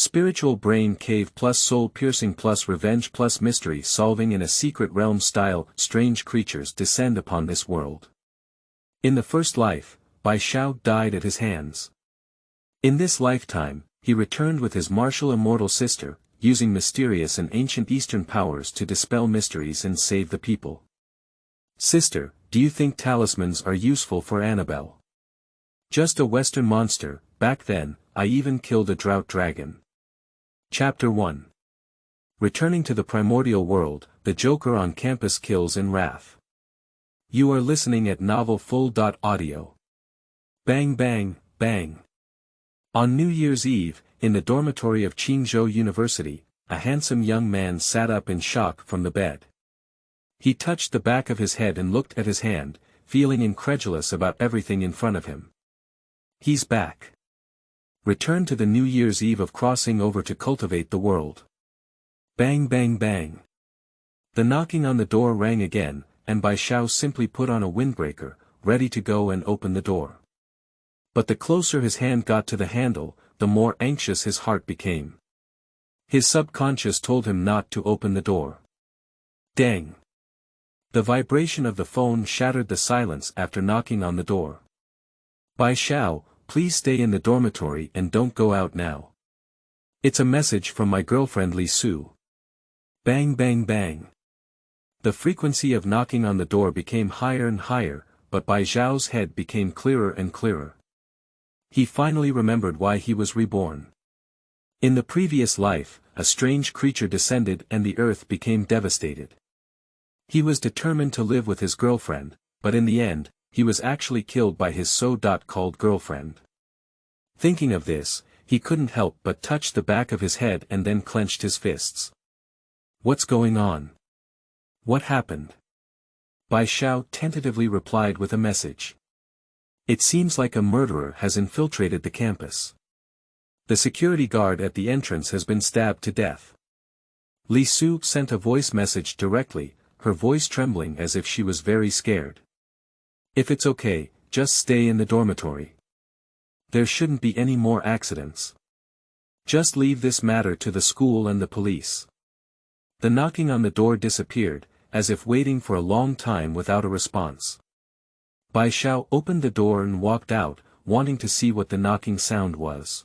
Spiritual brain cave plus soul piercing plus revenge plus mystery solving in a secret realm style. Strange creatures descend upon this world. In the first life, Bai Xiao died at his hands. In this lifetime, he returned with his martial immortal sister, using mysterious and ancient Eastern powers to dispel mysteries and save the people. Sister, do you think talismans are useful for Annabelle? Just a Western monster. Back then, I even killed a drought dragon. Chapter 1. Returning to the primordial world, the Joker on campus kills in wrath. You are listening at novelfull.audio. Bang bang, bang. On New Year's Eve, in the dormitory of Qingzhou University, a handsome young man sat up in shock from the bed. He touched the back of his head and looked at his hand, feeling incredulous about everything in front of him. He's back. Return to the New Year's Eve of crossing over to cultivate the world. Bang bang bang. The knocking on the door rang again, and Bai Xiao simply put on a windbreaker, ready to go and open the door. But the closer his hand got to the handle, the more anxious his heart became. His subconscious told him not to open the door. Dang. The vibration of the phone shattered the silence after knocking on the door. Bai Xiao, please stay in the dormitory and don't go out now. It's a message from my girlfriend Li Su. Bang bang bang. The frequency of knocking on the door became higher and higher, but Bai Xiao's head became clearer and clearer. He finally remembered why he was reborn. In the previous life, a strange creature descended and the earth became devastated. He was determined to live with his girlfriend, but in the end, he was actually killed by his so-called girlfriend. Thinking of this, he couldn't help but touch the back of his head and then clenched his fists. What's going on? What happened? Bai Xiao tentatively replied with a message. It seems like a murderer has infiltrated the campus. The security guard at the entrance has been stabbed to death. Li Su sent a voice message directly, her voice trembling as if she was very scared. If it's okay, just stay in the dormitory. There shouldn't be any more accidents. Just leave this matter to the school and the police. The knocking on the door disappeared, as if waiting for a long time without a response. Bai Xiao opened the door and walked out, wanting to see what the knocking sound was.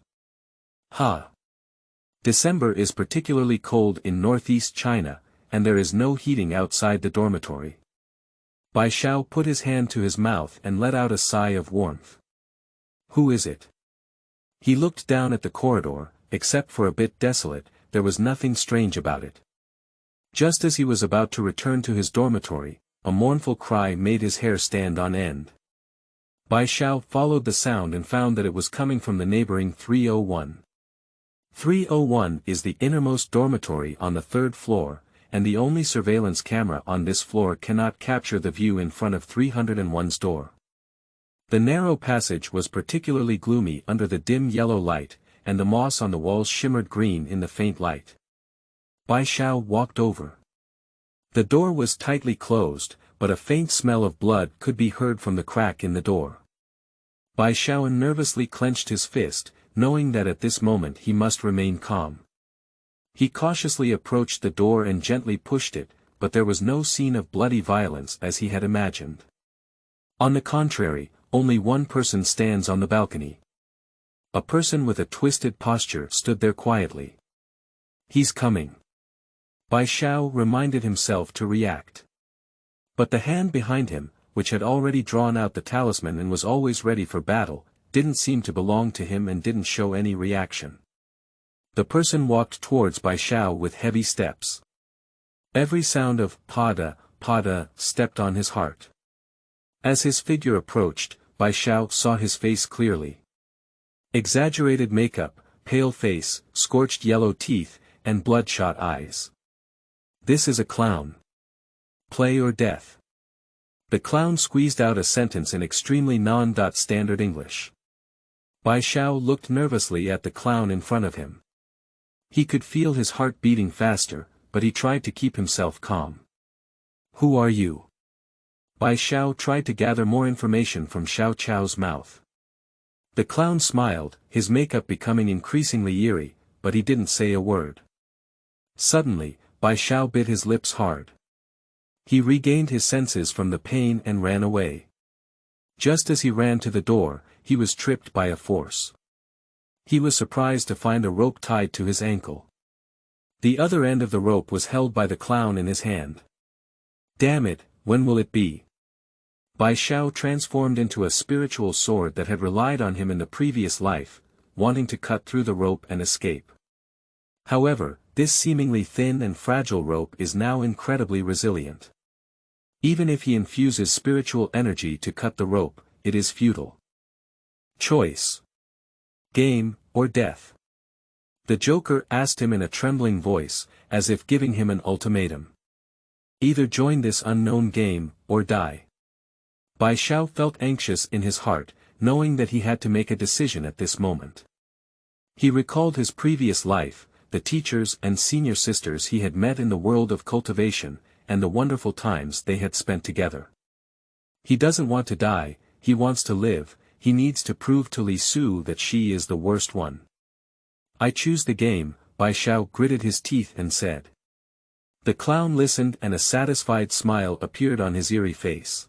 Ha! December is particularly cold in northeast China, and there is no heating outside the dormitory. Bai Xiao put his hand to his mouth and let out a sigh of warmth. Who is it? He looked down at the corridor, except for a bit desolate, there was nothing strange about it. Just as he was about to return to his dormitory, a mournful cry made his hair stand on end. Bai Xiao followed the sound and found that it was coming from the neighboring 301. 301 is the innermost dormitory on the third floor, and the only surveillance camera on this floor cannot capture the view in front of 301's door. The narrow passage was particularly gloomy under the dim yellow light, and the moss on the walls shimmered green in the faint light. Bai Xiao walked over. The door was tightly closed, but a faint smell of blood could be heard from the crack in the door. Bai Xiao nervously clenched his fist, knowing that at this moment he must remain calm. He cautiously approached the door and gently pushed it, but there was no scene of bloody violence as he had imagined. On the contrary, only one person stands on the balcony. A person with a twisted posture stood there quietly. He's coming. Bai Xiao reminded himself to react. But the hand behind him, which had already drawn out the talisman and was always ready for battle, didn't seem to belong to him and didn't show any reaction. The person walked towards Bai Xiao with heavy steps. Every sound of pada, pada stepped on his heart. As his figure approached, Bai Xiao saw his face clearly. Exaggerated makeup, pale face, scorched yellow teeth, and bloodshot eyes. This is a clown. Play or death. The clown squeezed out a sentence in extremely non-standard English. Bai Xiao looked nervously at the clown in front of him. He could feel his heart beating faster, but he tried to keep himself calm. Who are you? Bai Xiao tried to gather more information from Xiao Chao's mouth. The clown smiled, his makeup becoming increasingly eerie. but he didn't say a word. Suddenly, Bai Xiao bit his lips hard. He regained his senses from the pain and ran away. Just as he ran to the door, he was tripped by a force. He was surprised to find a rope tied to his ankle. The other end of the rope was held by the clown in his hand. Damn it, when will it be? Bai Xiao transformed into a spiritual sword that had relied on him in the previous life, wanting to cut through the rope and escape. However, this seemingly thin and fragile rope is now incredibly resilient. Even if he infuses spiritual energy to cut the rope, it is futile. Choice. Game, or death? The Joker asked him in a trembling voice, as if giving him an ultimatum. Either join this unknown game, or die. Bai Xiao felt anxious in his heart, knowing that he had to make a decision at this moment. He recalled his previous life, the teachers and senior sisters he had met in the world of cultivation, and the wonderful times they had spent together. He doesn't want to die, he wants to live, he needs to prove to Li Su that she is the worst one. I choose the game, Bai Xiao gritted his teeth and said. The clown listened and a satisfied smile appeared on his eerie face.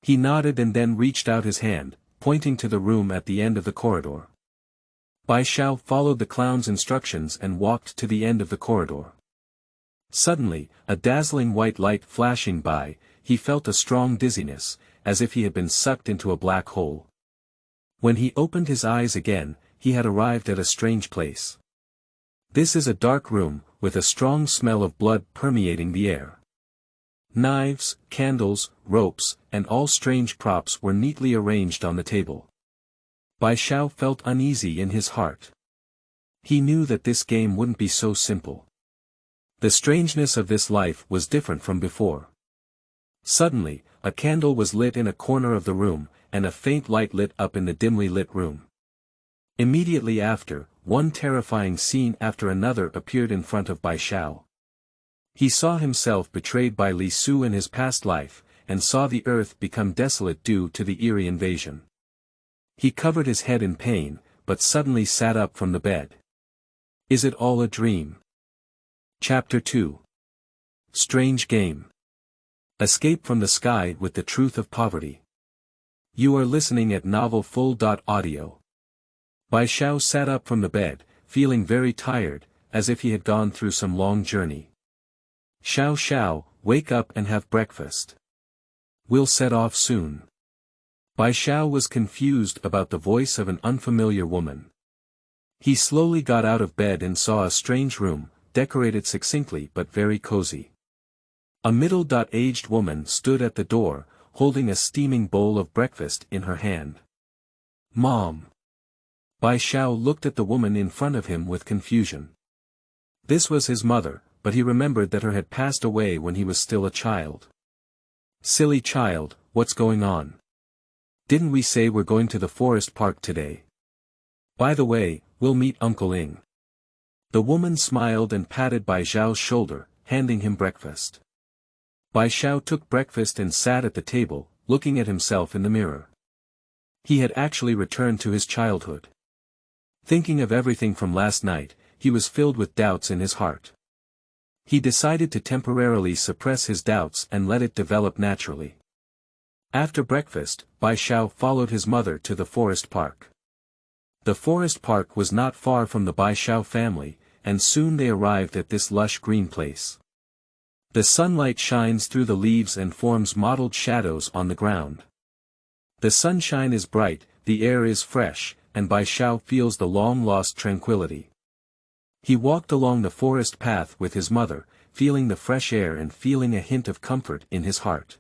He nodded and then reached out his hand, pointing to the room at the end of the corridor. Bai Xiao followed the clown's instructions and walked to the end of the corridor. Suddenly, a dazzling white light flashing by, he felt a strong dizziness, as if he had been sucked into a black hole. When he opened his eyes again, he had arrived at a strange place. This is a dark room, with a strong smell of blood permeating the air. Knives, candles, ropes, and all strange props were neatly arranged on the table. Bai Xiao felt uneasy in his heart. He knew that this game wouldn't be so simple. The strangeness of this life was different from before. Suddenly, a candle was lit in a corner of the room, and a faint light lit up in the dimly lit room. Immediately after, one terrifying scene after another appeared in front of Bai Xiao. He saw himself betrayed by Li Su in his past life, and saw the earth become desolate due to the eerie invasion. He covered his head in pain, but suddenly sat up from the bed. Is it all a dream? Chapter 2. Strange Game. Escape from the sky with the truth of poverty. You are listening at novelfull.audio. Bai Xiao sat up from the bed, feeling very tired, as if he had gone through some long journey. Xiao Xiao, wake up and have breakfast. We'll set off soon. Bai Xiao was confused about the voice of an unfamiliar woman. He slowly got out of bed and saw a strange room, decorated succinctly but very cozy. A middle-aged woman stood at the door, holding a steaming bowl of breakfast in her hand. Mom. Bai Xiao looked at the woman in front of him with confusion. This was his mother, but he remembered that her had passed away when he was still a child. Silly child, what's going on? Didn't we say we're going to the forest park today? By the way, we'll meet Uncle Ing. The woman smiled and patted Bai Xiao's shoulder, handing him breakfast. Bai Xiao took breakfast and sat at the table, looking at himself in the mirror. He had actually returned to his childhood. Thinking of everything from last night, he was filled with doubts in his heart. He decided to temporarily suppress his doubts and let it develop naturally. After breakfast, Bai Xiao followed his mother to the forest park. The forest park was not far from the Bai Xiao family, and soon they arrived at this lush green place. The sunlight shines through the leaves and forms mottled shadows on the ground. The sunshine is bright, the air is fresh, and Bai Xiao feels the long-lost tranquility. He walked along the forest path with his mother, feeling the fresh air and feeling a hint of comfort in his heart.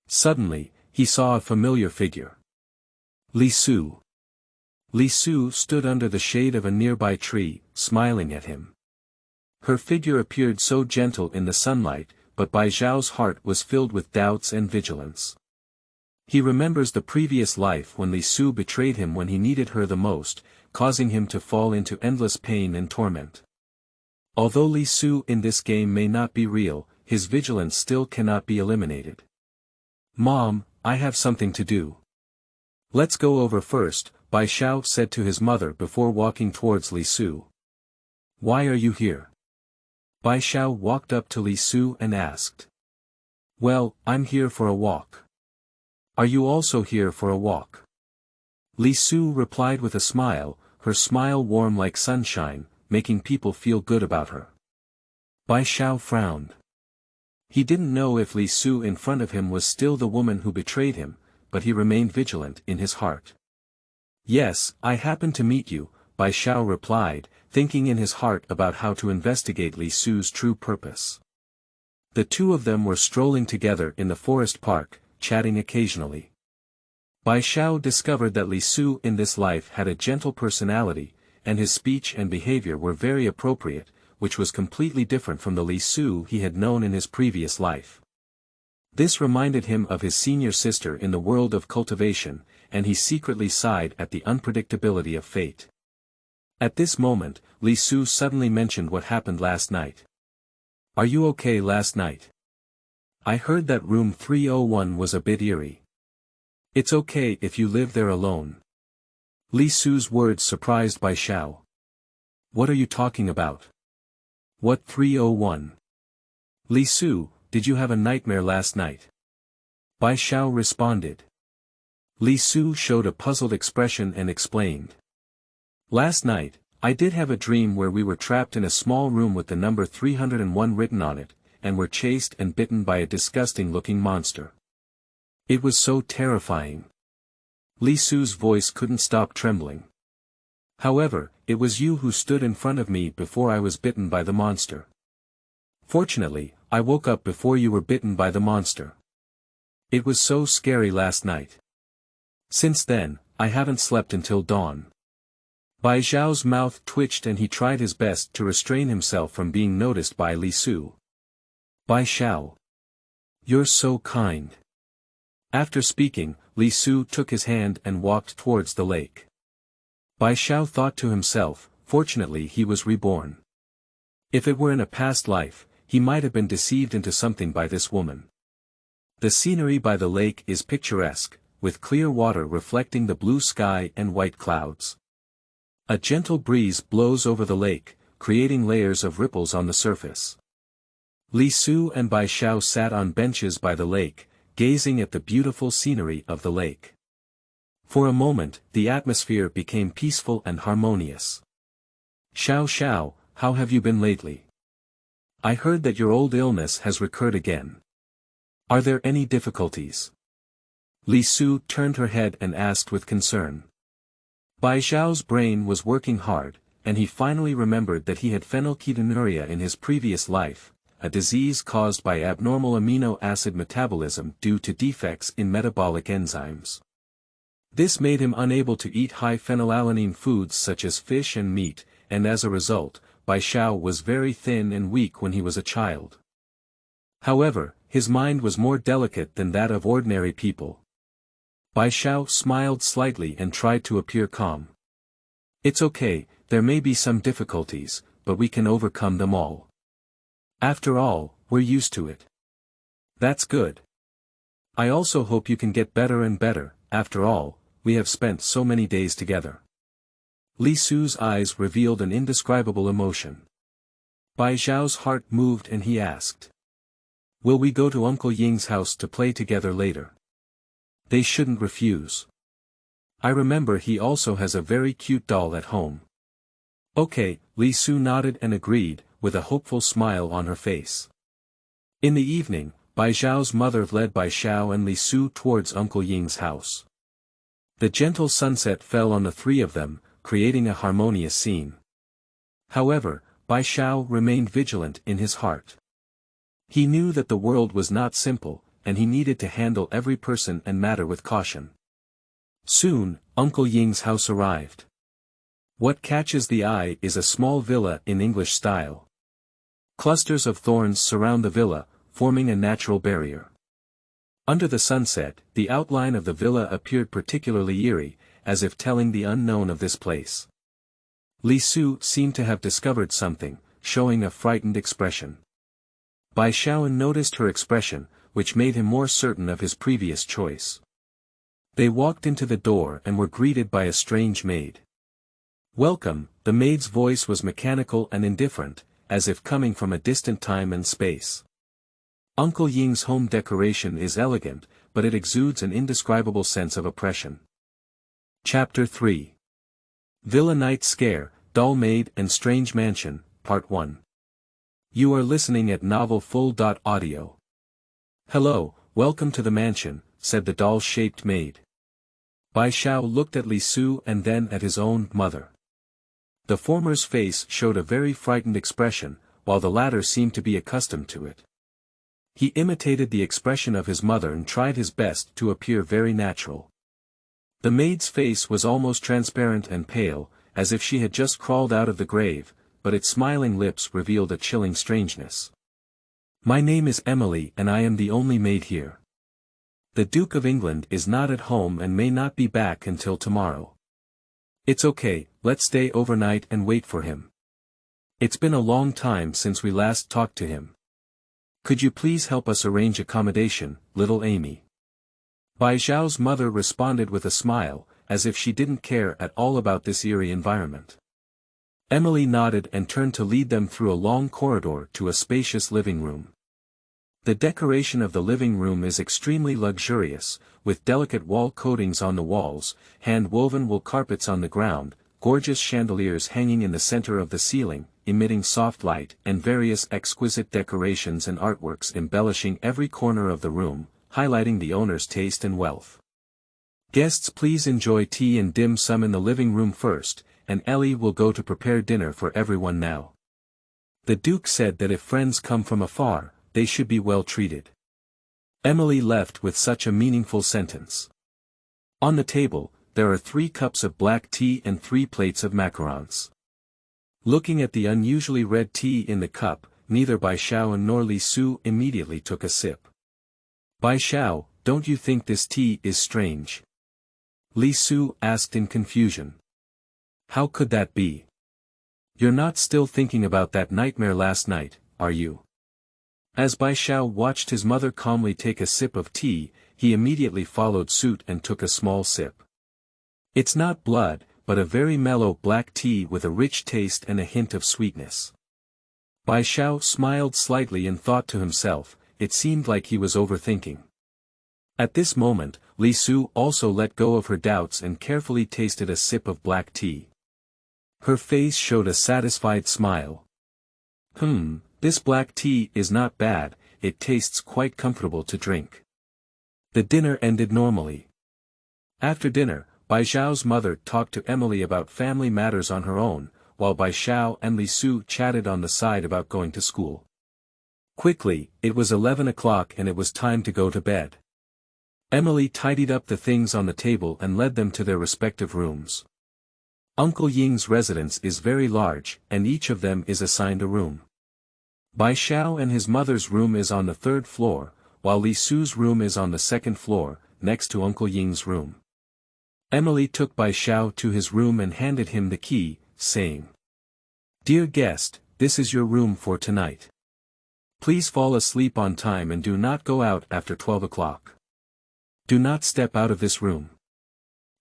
Suddenly, he saw a familiar figure. Li Su. Li Su stood under the shade of a nearby tree, smiling at him. Her figure appeared so gentle in the sunlight, but Bai Xiao's heart was filled with doubts and vigilance. He remembers the previous life when Li Su betrayed him when he needed her the most, causing him to fall into endless pain and torment. Although Li Su in this game may not be real, his vigilance still cannot be eliminated. Mom, I have something to do. Let's go over first, Bai Xiao said to his mother before walking towards Li Su. Why are you here? Bai Xiao walked up to Li Su and asked. Well, I'm here for a walk. Are you also here for a walk? Li Su replied with a smile, her smile warm like sunshine, making people feel good about her. Bai Xiao frowned. He didn't know if Li Su in front of him was still the woman who betrayed him, but he remained vigilant in his heart. Yes, I happened to meet you, Bai Xiao replied, thinking in his heart about how to investigate Li Su's true purpose. The two of them were strolling together in the forest park, chatting occasionally. Bai Xiao discovered that Li Su in this life had a gentle personality, and his speech and behavior were very appropriate, which was completely different from the Li Su he had known in his previous life. This reminded him of his senior sister in the world of cultivation, and he secretly sighed at the unpredictability of fate. At this moment, Li Su suddenly mentioned what happened last night. Are you okay last night? I heard that room 301 was a bit eerie. It's okay if you live there alone. Li Su's words surprised Bai Xiao. What are you talking about? What 301? Li Su, did you have a nightmare last night? Bai Xiao responded. Li Su showed a puzzled expression and explained. Last night, I did have a dream where we were trapped in a small room with the number 301 written on it, and were chased and bitten by a disgusting-looking monster. It was so terrifying. Li Su's voice couldn't stop trembling. However, it was you who stood in front of me before I was bitten by the monster. Fortunately, I woke up before you were bitten by the monster. It was so scary last night. Since then, I haven't slept until dawn. Bai Xiao's mouth twitched and he tried his best to restrain himself from being noticed by Li Su. Bai Xiao. You're so kind. After speaking, Li Su took his hand and walked towards the lake. Bai Xiao thought to himself, fortunately he was reborn. If it were in a past life, he might have been deceived into something by this woman. The scenery by the lake is picturesque, with clear water reflecting the blue sky and white clouds. A gentle breeze blows over the lake, creating layers of ripples on the surface. Li Su and Bai Xiao sat on benches by the lake, gazing at the beautiful scenery of the lake. For a moment, the atmosphere became peaceful and harmonious. Xiao Xiao, how have you been lately? I heard that your old illness has recurred again. Are there any difficulties? Li Su turned her head and asked with concern. Bai Xiao's brain was working hard, and he finally remembered that he had phenylketonuria in his previous life, a disease caused by abnormal amino acid metabolism due to defects in metabolic enzymes. This made him unable to eat high phenylalanine foods such as fish and meat, and as a result, Bai Xiao was very thin and weak when he was a child. However, his mind was more delicate than that of ordinary people. Bai Xiao smiled slightly and tried to appear calm. It's okay, there may be some difficulties, but we can overcome them all. After all, we're used to it. That's good. I also hope you can get better and better, after all, we have spent so many days together. Li Su's eyes revealed an indescribable emotion. Bai Xiao's heart moved and he asked. Will we go to Uncle Ying's house to play together later? They shouldn't refuse. I remember he also has a very cute doll at home. Okay, Li Su nodded and agreed, with a hopeful smile on her face. In the evening, Bai Xiao's mother led Bai Xiao and Li Su towards Uncle Ying's house. The gentle sunset fell on the three of them, creating a harmonious scene. However, Bai Xiao remained vigilant in his heart. He knew that the world was not simple, and he needed to handle every person and matter with caution. Soon, Uncle Ying's house arrived. What catches the eye is a small villa in English style. Clusters of thorns surround the villa, forming a natural barrier. Under the sunset, the outline of the villa appeared particularly eerie, as if telling the unknown of this place. Li Su seemed to have discovered something, showing a frightened expression. Bai Xiao noticed her expression, which made him more certain of his previous choice. They walked into the door and were greeted by a strange maid. Welcome, the maid's voice was mechanical and indifferent, as if coming from a distant time and space. Uncle Ying's home decoration is elegant, but it exudes an indescribable sense of oppression. Chapter 3. Villa Night Scare, Doll Maid and Strange Mansion, Part 1. You are listening at novelfull.audio. Hello, welcome to the mansion, said the doll-shaped maid. Bai Xiao looked at Li Su and then at his own mother. The former's face showed a very frightened expression, while the latter seemed to be accustomed to it. He imitated the expression of his mother and tried his best to appear very natural. The maid's face was almost transparent and pale, as if she had just crawled out of the grave, but its smiling lips revealed a chilling strangeness. My name is Emily and I am the only maid here. The Duke of England is not at home and may not be back until tomorrow. It's okay, let's stay overnight and wait for him. It's been a long time since we last talked to him. Could you please help us arrange accommodation, little Amy? Bai Xiao's mother responded with a smile, as if she didn't care at all about this eerie environment. Emily nodded and turned to lead them through a long corridor to a spacious living room. The decoration of the living room is extremely luxurious, with delicate wall coatings on the walls, hand-woven wool carpets on the ground, gorgeous chandeliers hanging in the center of the ceiling, emitting soft light, and various exquisite decorations and artworks embellishing every corner of the room, highlighting the owner's taste and wealth. Guests, please enjoy tea and dim sum in the living room first, and Ellie will go to prepare dinner for everyone now. The Duke said that if friends come from afar, they should be well treated. Emily left with such a meaningful sentence. On the table, there are 3 cups of black tea and 3 plates of macarons. Looking at the unusually red tea in the cup, neither Bai Xiao nor Li Su immediately took a sip. Bai Xiao, don't you think this tea is strange? Li Su asked in confusion. How could that be? You're not still thinking about that nightmare last night, are you? As Bai Xiao watched his mother calmly take a sip of tea, he immediately followed suit and took a small sip. It's not blood, but a very mellow black tea with a rich taste and a hint of sweetness. Bai Xiao smiled slightly and thought to himself, it seemed like he was overthinking. At this moment, Li Su also let go of her doubts and carefully tasted a sip of black tea. Her face showed a satisfied smile. This black tea is not bad, it tastes quite comfortable to drink. The dinner ended normally. After dinner, Bai Xiao's mother talked to Emily about family matters on her own, while Bai Xiao and Li Su chatted on the side about going to school. Quickly, it was 11 o'clock and it was time to go to bed. Emily tidied up the things on the table and led them to their respective rooms. Uncle Ying's residence is very large, and each of them is assigned a room. Bai Xiao and his mother's room is on the 3rd floor, while Li Su's room is on the 2nd floor, next to Uncle Ying's room. Emily took Bai Xiao to his room and handed him the key, saying, Dear guest, this is your room for tonight. Please fall asleep on time and do not go out after 12 o'clock. Do not step out of this room.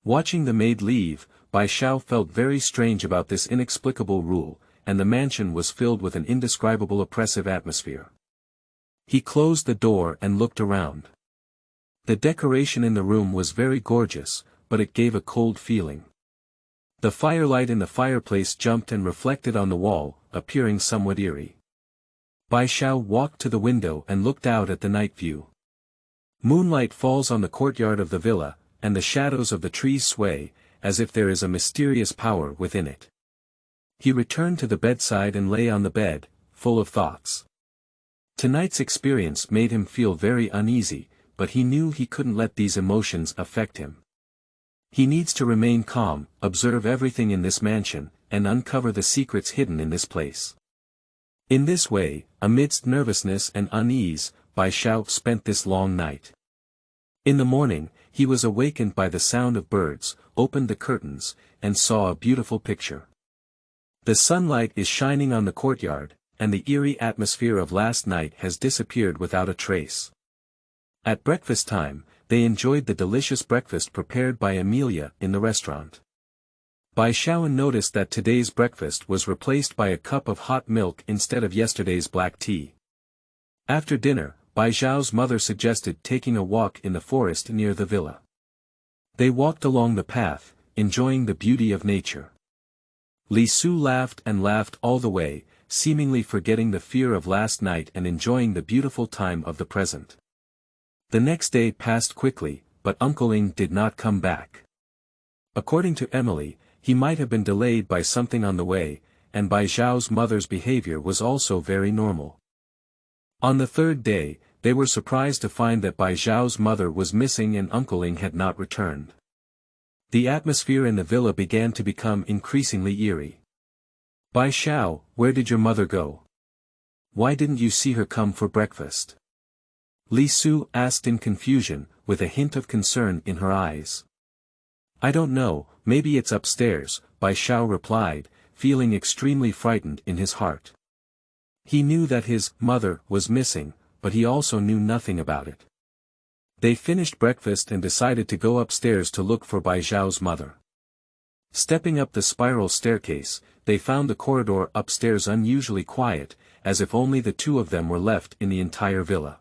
Watching the maid leave, Bai Xiao felt very strange about this inexplicable rule, and the mansion was filled with an indescribable oppressive atmosphere. He closed the door and looked around. The decoration in the room was very gorgeous, but it gave a cold feeling. The firelight in the fireplace jumped and reflected on the wall, appearing somewhat eerie. Bai Xiao walked to the window and looked out at the night view. Moonlight falls on the courtyard of the villa, and the shadows of the trees sway, as if there is a mysterious power within it. He returned to the bedside and lay on the bed, full of thoughts. Tonight's experience made him feel very uneasy, but he knew he couldn't let these emotions affect him. He needs to remain calm, observe everything in this mansion, and uncover the secrets hidden in this place. In this way, amidst nervousness and unease, Bai Xiao spent this long night. In the morning, he was awakened by the sound of birds, opened the curtains, and saw a beautiful picture. The sunlight is shining on the courtyard, and the eerie atmosphere of last night has disappeared without a trace. At breakfast time, they enjoyed the delicious breakfast prepared by Amelia in the restaurant. Bai Shaoan noticed that today's breakfast was replaced by a cup of hot milk instead of yesterday's black tea. After dinner, Bai Zhao's mother suggested taking a walk in the forest near the villa. They walked along the path, enjoying the beauty of nature. Li Su laughed and laughed all the way, seemingly forgetting the fear of last night and enjoying the beautiful time of the present. The next day passed quickly, but Uncle Ing did not come back. According to Emily, he might have been delayed by something on the way, and Bai Zhao's mother's behavior was also very normal. On the third day, they were surprised to find that Bai Zhao's mother was missing and Uncle Ing had not returned. The atmosphere in the villa began to become increasingly eerie. Bai Zhao, where did your mother go? Why didn't you see her come for breakfast? Li Su asked in confusion, with a hint of concern in her eyes. I don't know, maybe it's upstairs, Bai Zhao replied, feeling extremely frightened in his heart. He knew that his mother was missing, but he also knew nothing about it. They finished breakfast and decided to go upstairs to look for Bai Zhao's mother. Stepping up the spiral staircase, they found the corridor upstairs unusually quiet, as if only the two of them were left in the entire villa.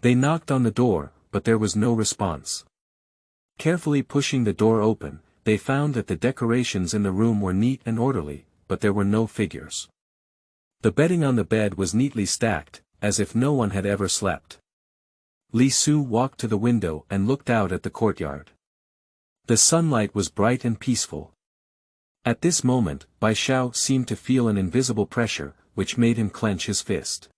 They knocked on the door, but there was no response. Carefully pushing the door open, they found that the decorations in the room were neat and orderly, but there were no figures. The bedding on the bed was neatly stacked, as if no one had ever slept. Li Su walked to the window and looked out at the courtyard. The sunlight was bright and peaceful. At this moment, Bai Zhao seemed to feel an invisible pressure, which made him clench his fist.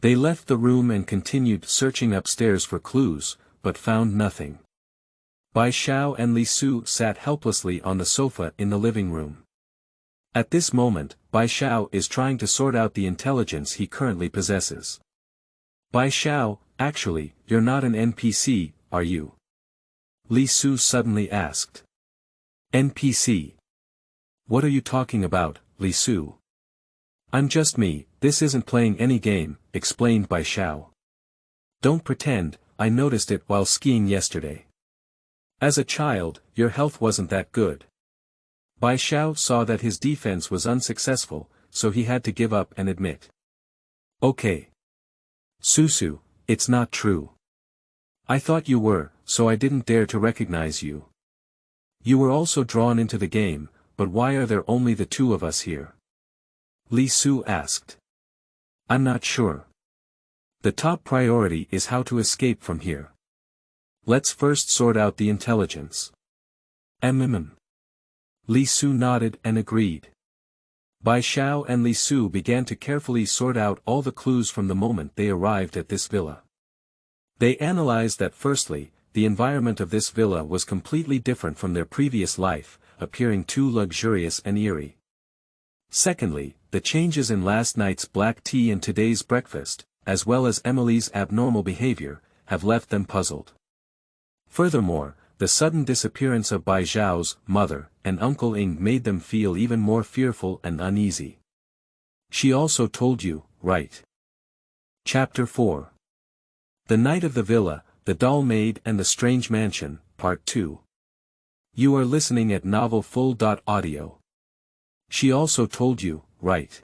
They left the room and continued searching upstairs for clues, but found nothing. Bai Zhao and Li Su sat helplessly on the sofa in the living room. At this moment, Bai Zhao is trying to sort out the intelligence he currently possesses. Bai Zhao, actually, you're not an NPC, are you? Li Su suddenly asked. NPC? What are you talking about, Li Su? I'm just me, this isn't playing any game, explained Bai Zhao. Don't pretend, I noticed it while skiing yesterday. As a child, your health wasn't that good. Bai Zhao saw that his defense was unsuccessful, so he had to give up and admit. Okay. Susu, it's not true. I thought you were, so I didn't dare to recognize you. You were also drawn into the game, but why are there only the two of us here? Li Su asked. I'm not sure. The top priority is how to escape from here. Let's first sort out the intelligence. Li Su nodded and agreed. Bai Zhao and Li Su began to carefully sort out all the clues from the moment they arrived at this villa. They analyzed that firstly, the environment of this villa was completely different from their previous life, appearing too luxurious and eerie. Secondly, the changes in last night's black tea and today's breakfast, as well as Emily's abnormal behavior, have left them puzzled. Furthermore, the sudden disappearance of Bai Zhao's mother and Uncle Ing made them feel even more fearful and uneasy. She also told you, right? Chapter 4. The Night of the Villa, The Doll Maid and the Strange Mansion, Part 2. You are listening at novelfull.audio. She also told you, right?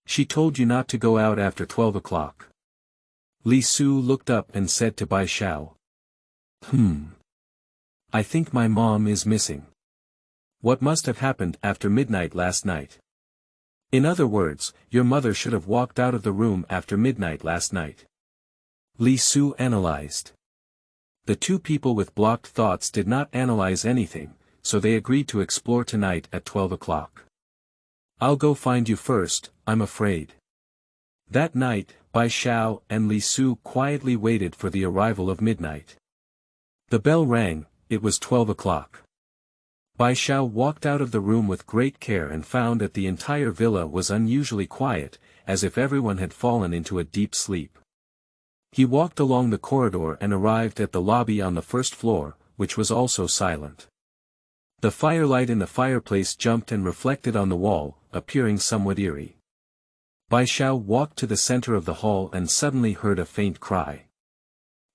She told you not to go out after 12 o'clock. Li Su looked up and said to Bai Zhao. I think my mom is missing. What must have happened after midnight last night? In other words, your mother should have walked out of the room after midnight last night. Li Su analyzed. The two people with blocked thoughts did not analyze anything, so they agreed to explore tonight at 12 o'clock. I'll go find you first, I'm afraid. That night, Bai Zhao and Li Su quietly waited for the arrival of midnight. The bell rang, it was 12 o'clock. Bai Zhao walked out of the room with great care and found that the entire villa was unusually quiet, as if everyone had fallen into a deep sleep. He walked along the corridor and arrived at the lobby on the first floor, which was also silent. The firelight in the fireplace jumped and reflected on the wall, appearing somewhat eerie. Bai Zhao walked to the center of the hall and suddenly heard a faint cry.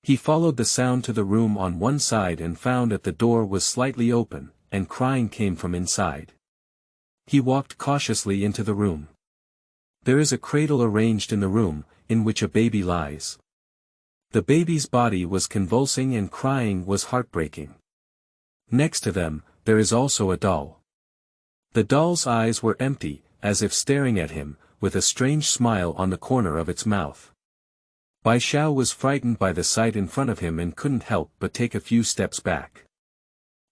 He followed the sound to the room on one side and found that the door was slightly open, and crying came from inside. He walked cautiously into the room. There is a cradle arranged in the room, in which a baby lies. The baby's body was convulsing and crying was heartbreaking. Next to them, there is also a doll. The doll's eyes were empty, as if staring at him, with a strange smile on the corner of its mouth. Bai Xiao was frightened by the sight in front of him and couldn't help but take a few steps back.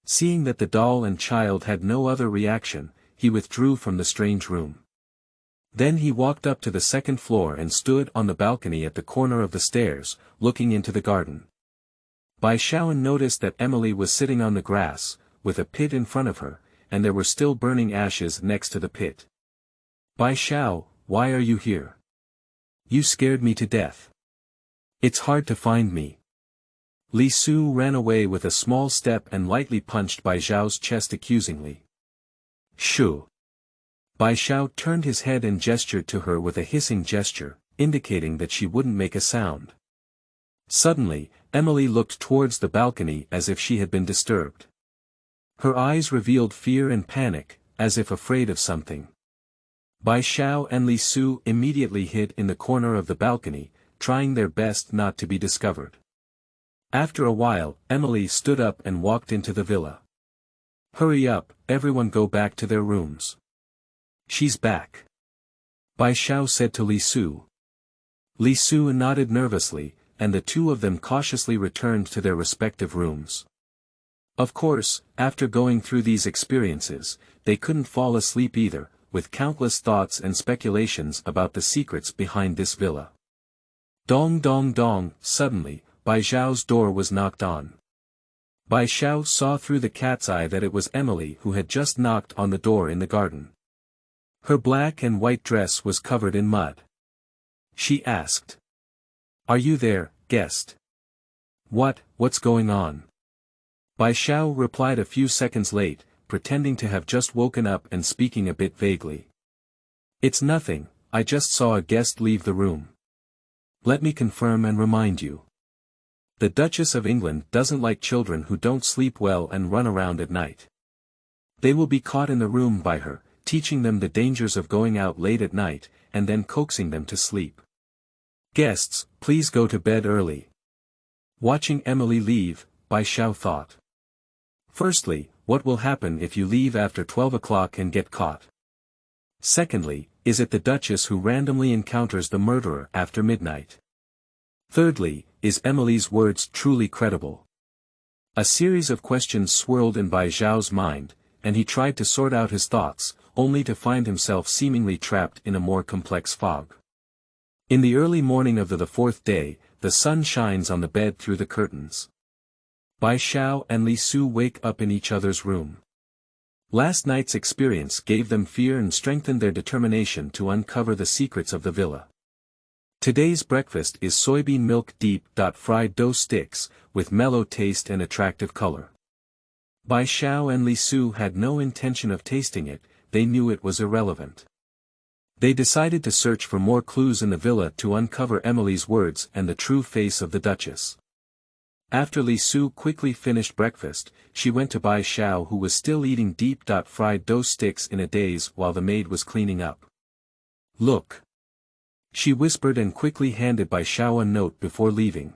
Seeing that the doll and child had no other reaction, he withdrew from the strange room. Then he walked up to the second floor and stood on the balcony at the corner of the stairs, looking into the garden. Bai Xiao noticed that Emily was sitting on the grass, with a pit in front of her, and there were still burning ashes next to the pit. Bai Xiao, why are you here? You scared me to death. It's hard to find me. Li Su ran away with a small step and lightly punched Bai Xiao's chest accusingly. Shoo. Bai Xiao turned his head and gestured to her with a hissing gesture, indicating that she wouldn't make a sound. Suddenly, Emily looked towards the balcony as if she had been disturbed. Her eyes revealed fear and panic, as if afraid of something. Bai Xiao and Li Su immediately hid in the corner of the balcony, trying their best not to be discovered. After a while, Emily stood up and walked into the villa. Hurry up, everyone go back to their rooms. She's back. Bai Xiao said to Li Su. Li Su nodded nervously, and the two of them cautiously returned to their respective rooms. Of course, after going through these experiences, they couldn't fall asleep either, with countless thoughts and speculations about the secrets behind this villa. Dong dong dong, suddenly, Bai Xiao's door was knocked on. Bai Xiao saw through the cat's eye that it was Emily who had just knocked on the door in the garden. Her black and white dress was covered in mud. She asked. Are you there, guest? What's going on? Bai Xiao replied a few seconds late, pretending to have just woken up and speaking a bit vaguely. It's nothing, I just saw a guest leave the room. Let me confirm and remind you. The Duchess of England doesn't like children who don't sleep well and run around at night. They will be caught in the room by her, teaching them the dangers of going out late at night, and then coaxing them to sleep. Guests, please go to bed early. Watching Emily leave, Bai Xiao thought. Firstly, what will happen if you leave after 12 o'clock and get caught? Secondly, is it the Duchess who randomly encounters the murderer after midnight? Thirdly, is Emily's words truly credible? A series of questions swirled in Bai Xiao's mind, and he tried to sort out his thoughts, only to find himself seemingly trapped in a more complex fog. In the early morning of the fourth day, the sun shines on the bed through the curtains. Bai Xiao and Li Su wake up in each other's room. Last night's experience gave them fear and strengthened their determination to uncover the secrets of the villa. Today's breakfast is soybean milk deep-fried dough sticks, with mellow taste and attractive color. Bai Xiao and Li Su had no intention of tasting it, they knew it was irrelevant. They decided to search for more clues in the villa to uncover Emily's words and the true face of the Duchess. After Li Su quickly finished breakfast, she went to Bai Xiao, who was still eating deep-fried dough sticks in a daze while the maid was cleaning up. Look. She whispered and quickly handed Bai Xiao a note before leaving.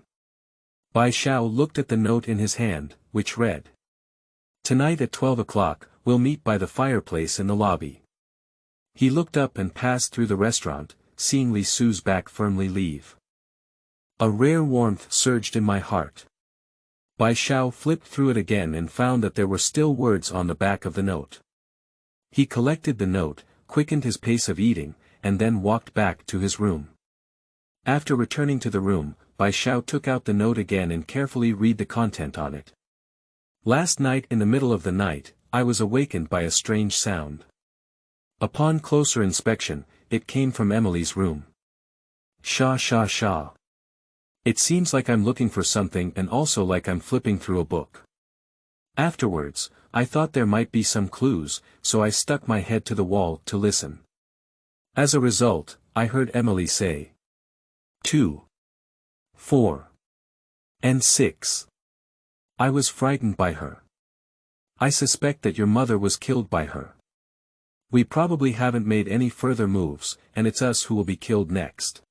Bai Xiao looked at the note in his hand, which read. Tonight at 12 o'clock, we'll meet by the fireplace in the lobby. He looked up and passed through the restaurant, seeing Li Su's back firmly leave. A rare warmth surged in my heart. Bai Xiao flipped through it again and found that there were still words on the back of the note. He collected the note, quickened his pace of eating, and then walked back to his room. After returning to the room, Bai Xiao took out the note again and carefully read the content on it. Last night in the middle of the night, I was awakened by a strange sound. Upon closer inspection, it came from Emily's room. Sha sha sha. It seems like I'm looking for something and also like I'm flipping through a book. Afterwards, I thought there might be some clues, so I stuck my head to the wall to listen. As a result, I heard Emily say 2, 4, and 6. I was frightened by her. I suspect that your mother was killed by her. We probably haven't made any further moves, and it's us who will be killed next.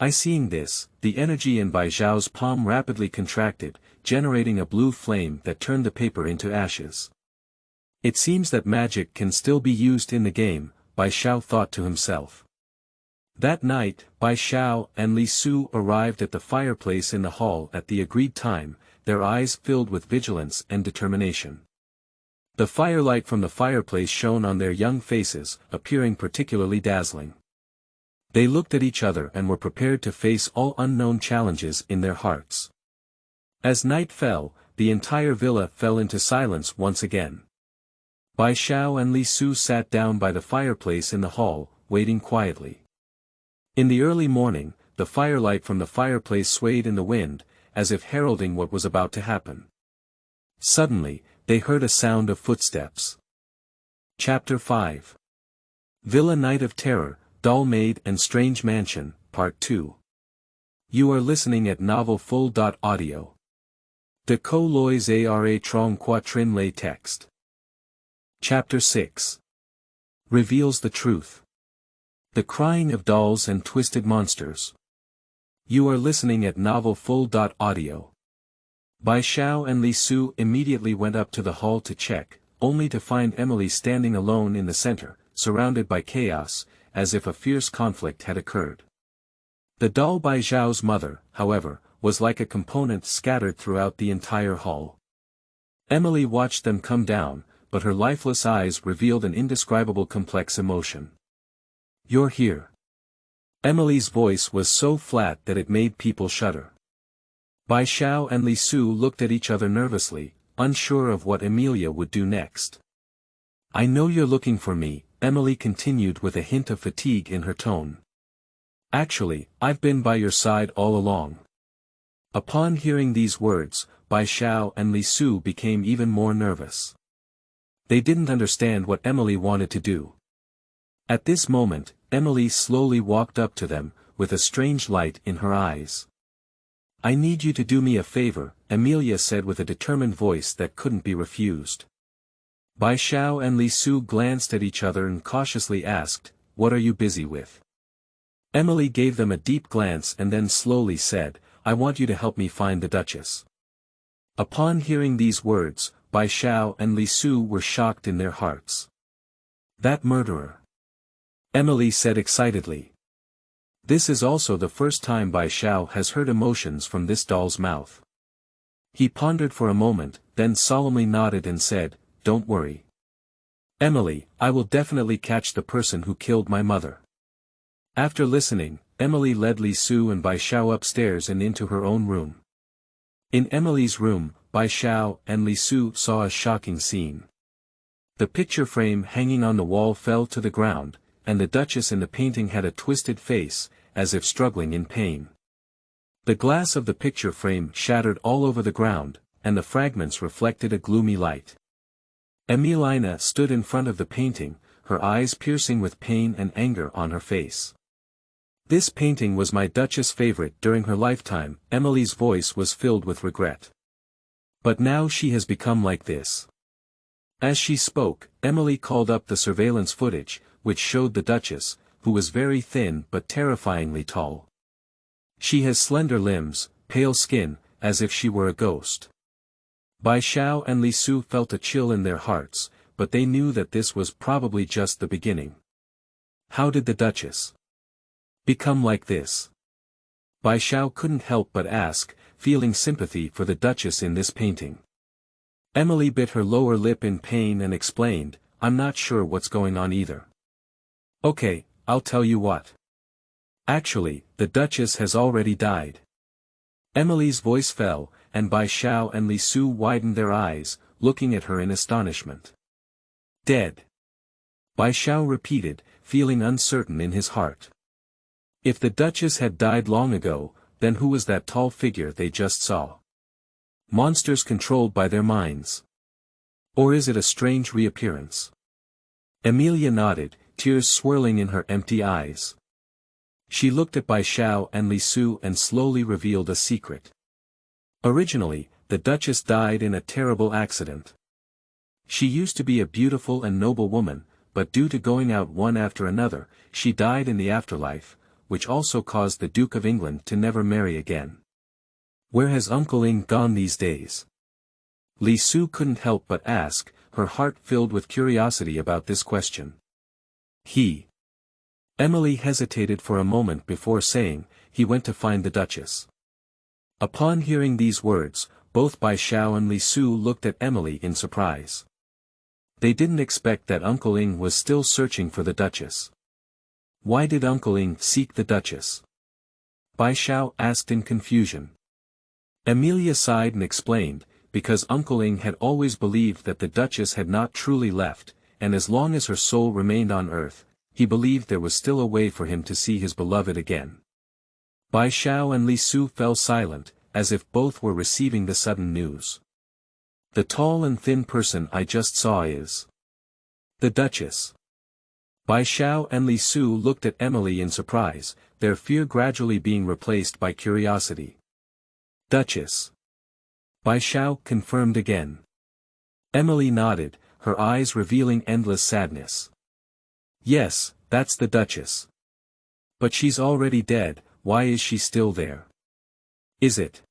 Seeing this, the energy in Bai Xiao's palm rapidly contracted, generating a blue flame that turned the paper into ashes. It seems that magic can still be used in the game, Bai Xiao thought to himself. That night, Bai Xiao and Li Su arrived at the fireplace in the hall at the agreed time, their eyes filled with vigilance and determination. The firelight from the fireplace shone on their young faces, appearing particularly dazzling. They looked at each other and were prepared to face all unknown challenges in their hearts. As night fell, the entire villa fell into silence once again. Bai Xiao and Li Su sat down by the fireplace in the hall, waiting quietly. In the early morning, the firelight from the fireplace swayed in the wind, as if heralding what was about to happen. Suddenly, they heard a sound of footsteps. Chapter 5 Villa Night of Terror, Doll Maid and Strange Mansion, Part 2. You are listening at novelfull.audio. De co lois ara trong quatrin lay text. Chapter 6 Reveals the Truth. The Crying of Dolls and Twisted Monsters. You are listening at novelfull.audio. Bai Xiao and Li Su immediately went up to the hall to check, only to find Emily standing alone in the center, surrounded by chaos, as if a fierce conflict had occurred. The doll Bai Xiao's mother, however, was like a component scattered throughout the entire hall. Emily watched them come down, but her lifeless eyes revealed an indescribable complex emotion. You're here. Emily's voice was so flat that it made people shudder. Bai Xiao and Li Su looked at each other nervously, unsure of what Emilia would do next. I know you're looking for me, Emily continued with a hint of fatigue in her tone. Actually, I've been by your side all along. Upon hearing these words, Bai Xiao and Li Su became even more nervous. They didn't understand what Emily wanted to do. At this moment, Emily slowly walked up to them, with a strange light in her eyes. I need you to do me a favor, Emilia said with a determined voice that couldn't be refused. Bai Xiao and Li Su glanced at each other and cautiously asked, What are you busy with? Emily gave them a deep glance and then slowly said, I want you to help me find the Duchess. Upon hearing these words, Bai Xiao and Li Su were shocked in their hearts. That murderer. Emily said excitedly. This is also the first time Bai Xiao has heard emotions from this doll's mouth. He pondered for a moment, then solemnly nodded and said, Don't worry. Emily, I will definitely catch the person who killed my mother. After listening, Emily led Li Su and Bai Xiao upstairs and into her own room. In Emily's room, Bai Xiao and Li Su saw a shocking scene. The picture frame hanging on the wall fell to the ground, and the Duchess in the painting had a twisted face, as if struggling in pain. The glass of the picture frame shattered all over the ground, and the fragments reflected a gloomy light. Emilina stood in front of the painting, her eyes piercing with pain and anger on her face. This painting was my Duchess' favorite during her lifetime, Emily's voice was filled with regret. But now she has become like this. As she spoke, Emily called up the surveillance footage, which showed the Duchess, who was very thin but terrifyingly tall. She has slender limbs, pale skin, as if she were a ghost. Bai Xiao and Li Su felt a chill in their hearts, but they knew that this was probably just the beginning. How did the Duchess become like this? Bai Xiao couldn't help but ask, feeling sympathy for the Duchess in this painting. Emily bit her lower lip in pain and explained, I'm not sure what's going on either. Okay, I'll tell you what. Actually, the Duchess has already died. Emily's voice fell, and Bai Xiao and Li Su widened their eyes, looking at her in astonishment. Dead. Bai Xiao repeated, feeling uncertain in his heart. If the Duchess had died long ago, then who was that tall figure they just saw? Monsters controlled by their minds. Or is it a strange reappearance? Emilia nodded, tears swirling in her empty eyes. She looked at Bai Xiao and Li Su and slowly revealed a secret. Originally, the Duchess died in a terrible accident. She used to be a beautiful and noble woman, but due to going out one after another, she died in the afterlife, which also caused the Duke of England to never marry again. Where has Uncle Ing gone these days? Li Su couldn't help but ask, her heart filled with curiosity about this question. Emily hesitated for a moment before saying, he went to find the Duchess. Upon hearing these words, both Bai Xiao and Li Su looked at Emily in surprise. They didn't expect that Uncle Ing was still searching for the Duchess. Why did Uncle Ing seek the Duchess? Bai Xiao asked in confusion. Emilia sighed and explained, because Uncle Ing had always believed that the Duchess had not truly left, and as long as her soul remained on earth, he believed there was still a way for him to see his beloved again. Bai Xiao and Li Su fell silent, as if both were receiving the sudden news. The tall and thin person I just saw is the Duchess. Bai Xiao and Li Su looked at Emily in surprise, their fear gradually being replaced by curiosity. Duchess. Bai Xiao confirmed again. Emily nodded, her eyes revealing endless sadness. Yes, that's the Duchess. But she's already dead, why is she still there? Is it?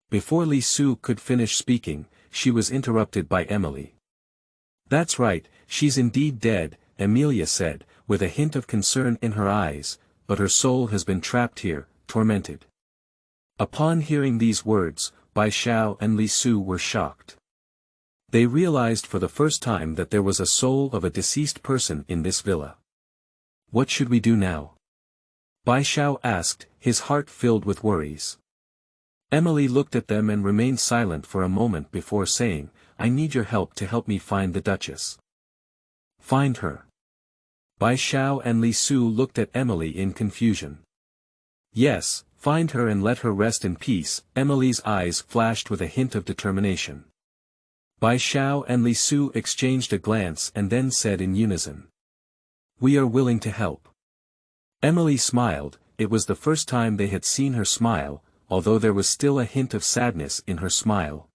Before Li Su could finish speaking, she was interrupted by Emily. That's right, she's indeed dead, Emilia said, with a hint of concern in her eyes, but her soul has been trapped here, tormented. Upon hearing these words, Bai Xiao and Li Su were shocked. They realized for the first time that there was a soul of a deceased person in this villa. What should we do now? Bai Xiao asked, his heart filled with worries. Emily looked at them and remained silent for a moment before saying, I need your help to help me find the Duchess. Find her. Bai Xiao and Li Su looked at Emily in confusion. Yes, find her and let her rest in peace, Emily's eyes flashed with a hint of determination. Bai Xiao and Li Su exchanged a glance and then said in unison. We are willing to help. Emily smiled, it was the first time they had seen her smile, although there was still a hint of sadness in her smile.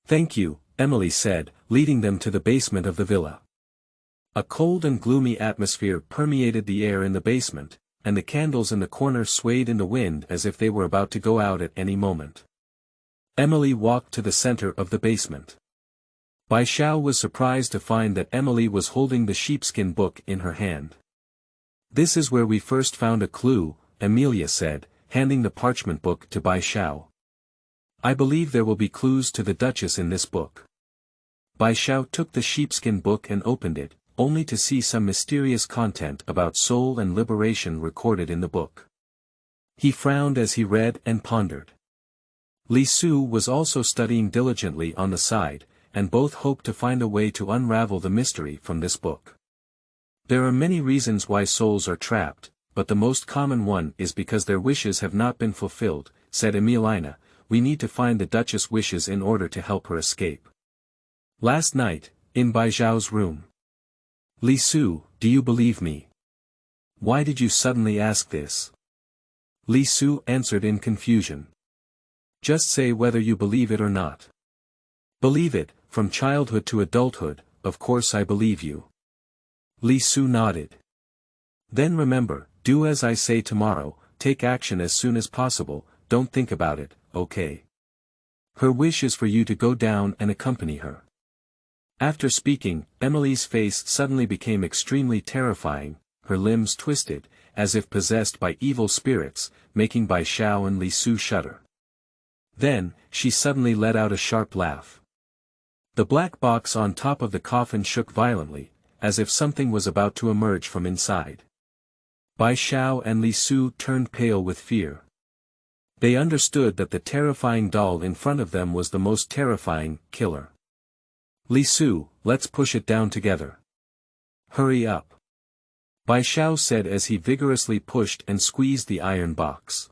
Thank you, Emily said, leading them to the basement of the villa. A cold and gloomy atmosphere permeated the air in the basement, and the candles in the corner swayed in the wind as if they were about to go out at any moment. Emily walked to the center of the basement. Bai Xiao was surprised to find that Emily was holding the sheepskin book in her hand. This is where we first found a clue, Emilia said, handing the parchment book to Bai Xiao. I believe there will be clues to the Duchess in this book. Bai Xiao took the sheepskin book and opened it, only to see some mysterious content about soul and liberation recorded in the book. He frowned as he read and pondered. Li Su was also studying diligently on the side, and both hoped to find a way to unravel the mystery from this book. There are many reasons why souls are trapped, but the most common one is because their wishes have not been fulfilled, said Emilina. We need to find the Duchess' wishes in order to help her escape. Last night, in Bai Xiao's room. Li Su, do you believe me? Why did you suddenly ask this? Li Su answered in confusion. Just say whether you believe it or not. Believe it, from childhood to adulthood, of course I believe you. Li Su nodded. Then remember, do as I say tomorrow, take action as soon as possible, don't think about it, okay? Her wish is for you to go down and accompany her. After speaking, Emily's face suddenly became extremely terrifying, her limbs twisted, as if possessed by evil spirits, making Bai Xiao and Li Su shudder. Then, she suddenly let out a sharp laugh. The black box on top of the coffin shook violently, as if something was about to emerge from inside. Bai Xiao and Li Su turned pale with fear. They understood that the terrifying doll in front of them was the most terrifying killer. Li Su, let's push it down together. Hurry up. Bai Xiao said as he vigorously pushed and squeezed the iron box.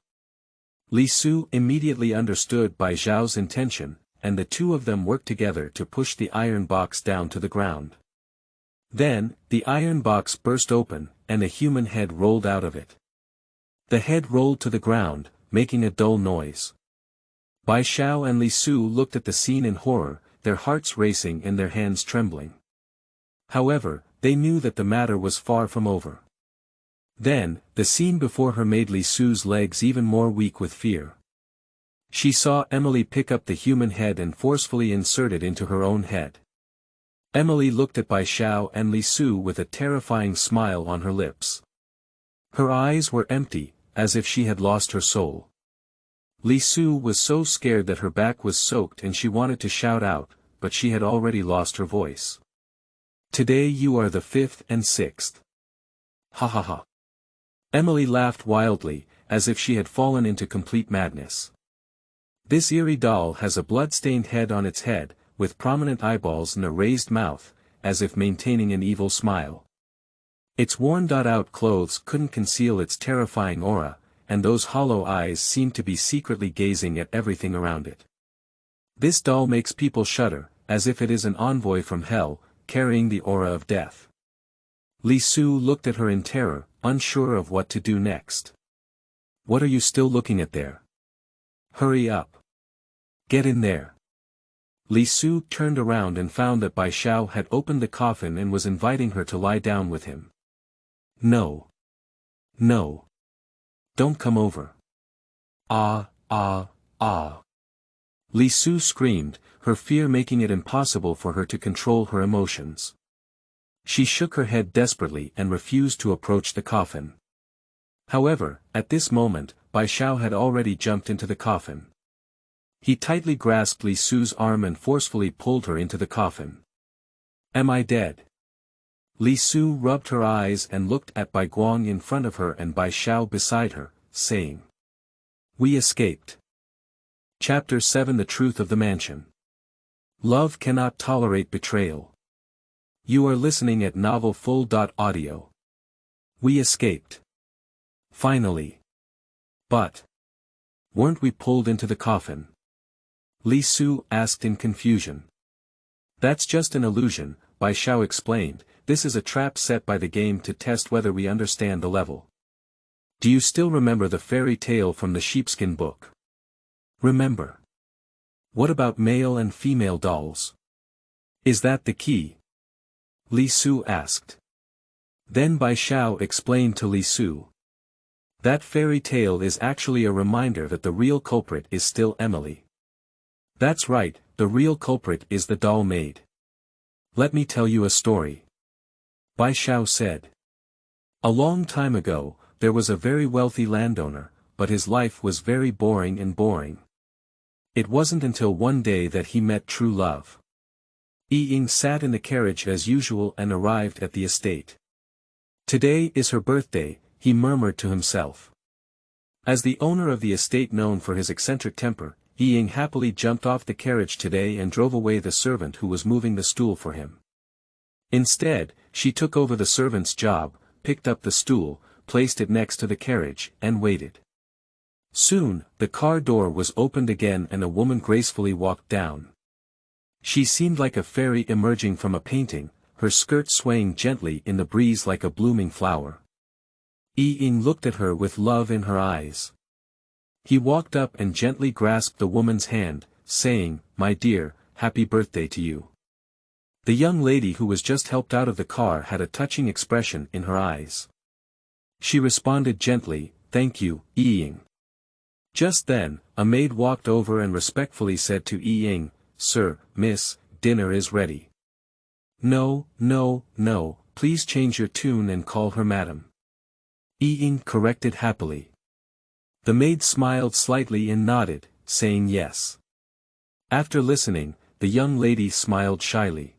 Li Su immediately understood Bai Xiao's intention, and the two of them worked together to push the iron box down to the ground. Then, the iron box burst open, and a human head rolled out of it. The head rolled to the ground, making a dull noise. Bai Xiao and Li Su looked at the scene in horror, their hearts racing and their hands trembling. However, they knew that the matter was far from over. Then, the scene before her made Lisu's legs even more weak with fear. She saw Emily pick up the human head and forcefully insert it into her own head. Emily looked at Bai Xiao and Lisu with a terrifying smile on her lips. Her eyes were empty, as if she had lost her soul. Lisu was so scared that her back was soaked and she wanted to shout out, but she had already lost her voice. Today you are the 5th and 6th. Ha ha ha. Emily laughed wildly, as if she had fallen into complete madness. This eerie doll has a blood-stained head on its head, with prominent eyeballs and a raised mouth, as if maintaining an evil smile. Its worn-out clothes couldn't conceal its terrifying aura, and those hollow eyes seemed to be secretly gazing at everything around it. This doll makes people shudder, as if it is an envoy from hell, carrying the aura of death. Lisu looked at her in terror, unsure of what to do next. What are you still looking at there? Hurry up. Get in there. Lisu turned around and found that Bai Xiao had opened the coffin and was inviting her to lie down with him. No. No. Don't come over. Ah, ah, ah. Lisu screamed, her fear making it impossible for her to control her emotions. She shook her head desperately and refused to approach the coffin. However, at this moment, Bai Xiao had already jumped into the coffin. He tightly grasped Lisu's arm and forcefully pulled her into the coffin. Am I dead? Lisu rubbed her eyes and looked at Bai Guang in front of her and Bai Xiao beside her, saying. We escaped. Chapter 7 The Truth of the Mansion. Love cannot tolerate betrayal. You are listening at novelfull.audio. We escaped. Finally. But. Weren't we pulled into the coffin? Lisu asked in confusion. That's just an illusion, Bai Xiao explained, this is a trap set by the game to test whether we understand the level. Do you still remember the fairy tale from the sheepskin book? Remember. What about male and female dolls? Is that the key? Lisu asked. Then Bai Xiao explained to Lisu. That fairy tale is actually a reminder that the real culprit is still Emily. That's right, the real culprit is the doll Maid. Let me tell you a story. Bai Xiao said. A long time ago, there was a very wealthy landowner, but his life was very boring. It wasn't until one day that he met true love. Ying sat in the carriage as usual and arrived at the estate. Today is her birthday, he murmured to himself. As the owner of the estate known for his eccentric temper, Ying happily jumped off the carriage today and drove away the servant who was moving the stool for him. Instead, she took over the servant's job, picked up the stool, placed it next to the carriage, and waited. Soon, the car door was opened again and a woman gracefully walked down. She seemed like a fairy emerging from a painting, her skirt swaying gently in the breeze like a blooming flower. Ying looked at her with love in her eyes. He walked up and gently grasped the woman's hand, saying, My dear, happy birthday to you. The young lady who was just helped out of the car had a touching expression in her eyes. She responded gently, Thank you, Ying. Just then, a maid walked over and respectfully said to Ying, Sir, Miss, dinner is ready. No, please change your tune and call her madam. Ying corrected happily. The maid smiled slightly and nodded, saying yes. After listening, the young lady smiled shyly.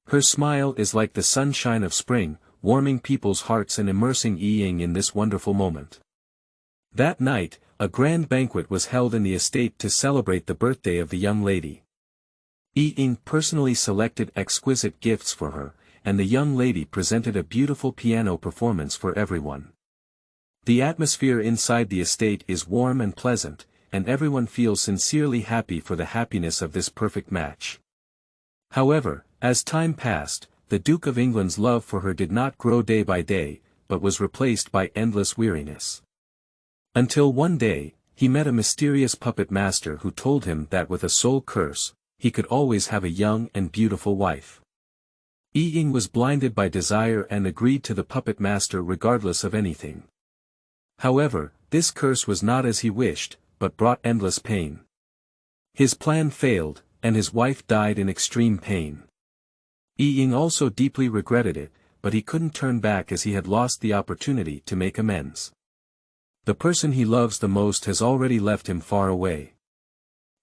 Her smile is like the sunshine of spring, warming people's hearts and immersing Ying in this wonderful moment. That night, a grand banquet was held in the estate to celebrate the birthday of the young lady. Ying personally selected exquisite gifts for her, and the young lady presented a beautiful piano performance for everyone. The atmosphere inside the estate is warm and pleasant, and everyone feels sincerely happy for the happiness of this perfect match. However, as time passed, the Duke of England's love for her did not grow day by day, but was replaced by endless weariness. Until one day, he met a mysterious puppet master who told him that with a soul curse, he could always have a young and beautiful wife. Yi Ying was blinded by desire and agreed to the puppet master regardless of anything. However, this curse was not as he wished, but brought endless pain. His plan failed, and his wife died in extreme pain. Yi Ying also deeply regretted it, but he couldn't turn back as he had lost the opportunity to make amends. The person he loves the most has already left him far away.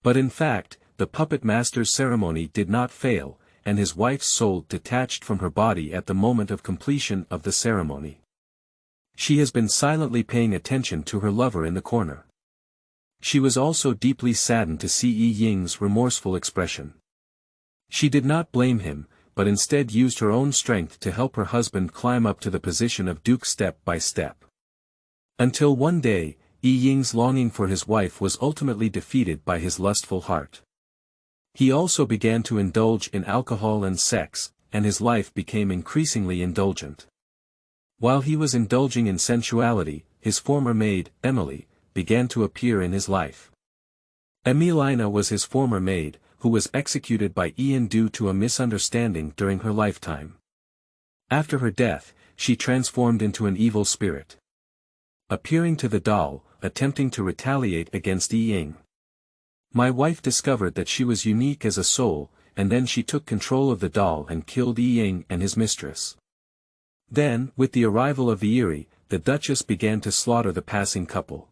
But in fact, the puppet master's ceremony did not fail, and his wife's soul detached from her body at the moment of completion of the ceremony. She has been silently paying attention to her lover in the corner. She was also deeply saddened to see Yi Ying's remorseful expression. She did not blame him, but instead used her own strength to help her husband climb up to the position of duke step by step. Until one day, Yi Ying's longing for his wife was ultimately defeated by his lustful heart. He also began to indulge in alcohol and sex, and his life became increasingly indulgent. While he was indulging in sensuality, his former maid, Emily, began to appear in his life. Emilina was his former maid, who was executed by Ian due to a misunderstanding during her lifetime. After her death, she transformed into an evil spirit. Appearing to the doll, attempting to retaliate against Yi Ying. My wife discovered that she was unique as a soul, and then she took control of the doll and killed Yi Ying and his mistress. Then, with the arrival of the Eerie, the Duchess began to slaughter the passing couple.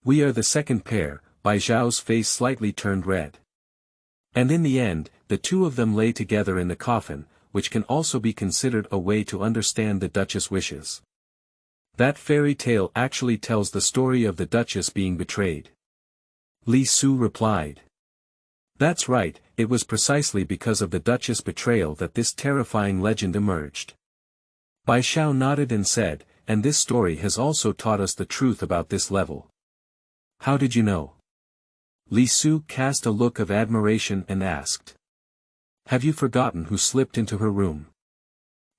"We are the second pair," Bai Zhao's face slightly turned red. And in the end, the two of them lay together in the coffin, which can also be considered a way to understand the Duchess' wishes. That fairy tale actually tells the story of the Duchess being betrayed. Li Su replied. That's right, it was precisely because of the Duchess' betrayal that this terrifying legend emerged. Bai Xiao nodded and said, and this story has also taught us the truth about this level. How did you know? Li Su cast a look of admiration and asked. Have you forgotten who slipped into her room?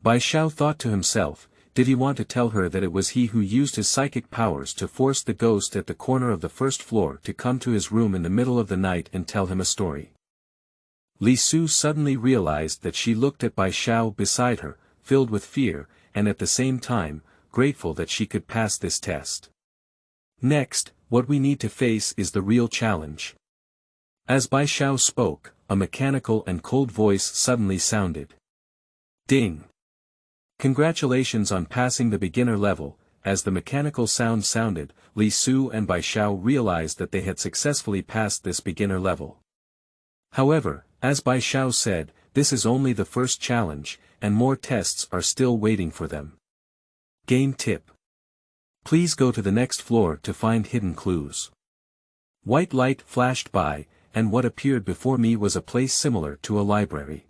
Bai Xiao thought to himself, did he want to tell her that it was he who used his psychic powers to force the ghost at the corner of the first floor to come to his room in the middle of the night and tell him a story? Li Su suddenly realized that she looked at Bai Xiao beside her, filled with fear, and at the same time, grateful that she could pass this test. Next, what we need to face is the real challenge. As Bai Xiao spoke, a mechanical and cold voice suddenly sounded. Ding! Congratulations on passing the beginner level. As the mechanical sound sounded, Li Su and Bai Xiao realized that they had successfully passed this beginner level. However, as Bai Xiao said, this is only the first challenge, and more tests are still waiting for them. Game tip. Please go to the next floor to find hidden clues. White light flashed by, and what appeared before me was a place similar to a library.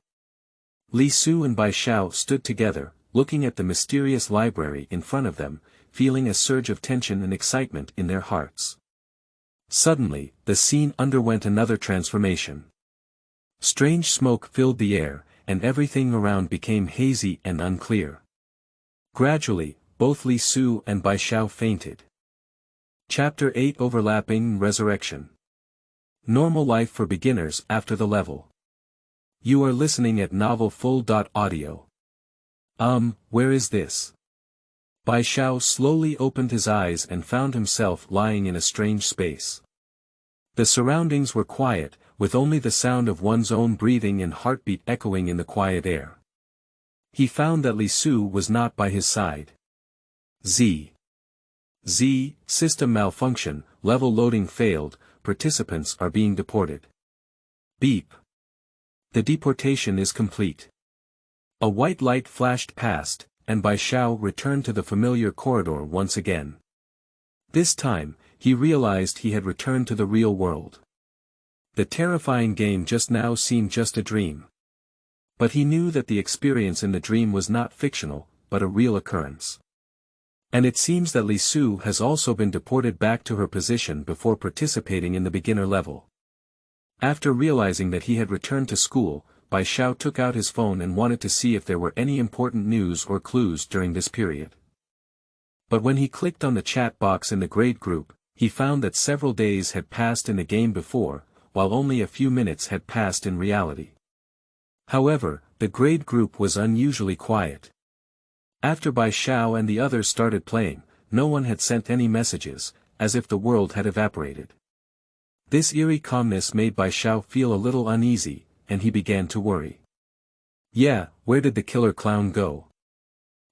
Li Su and Bai Xiao stood together, looking at the mysterious library in front of them, feeling a surge of tension and excitement in their hearts. Suddenly, the scene underwent another transformation. Strange smoke filled the air, and everything around became hazy and unclear. Gradually, both Li Su and Bai Xiao fainted. Chapter 8 Overlapping Resurrection. Normal life for beginners after the level. You are listening at novelfull.audio. Where is this? Bai Xiao slowly opened his eyes and found himself lying in a strange space. The surroundings were quiet, with only the sound of one's own breathing and heartbeat echoing in the quiet air. He found that Li Su was not by his side. Z. System malfunction, level loading failed, participants are being deported. Beep. The deportation is complete. A white light flashed past, and Bai Xiao returned to the familiar corridor once again. This time, he realized he had returned to the real world. The terrifying game just now seemed just a dream. But he knew that the experience in the dream was not fictional, but a real occurrence. And it seems that Li Su has also been deported back to her position before participating in the beginner level. After realizing that he had returned to school, Bai Xiao took out his phone and wanted to see if there were any important news or clues during this period. But when he clicked on the chat box in the grade group, he found that several days had passed in the game before, while only a few minutes had passed in reality. However, the grade group was unusually quiet. After Bai Xiao and the others started playing, no one had sent any messages, as if the world had evaporated. This eerie calmness made Bai Xiao feel a little uneasy, and he began to worry. Yeah, where did the killer clown go?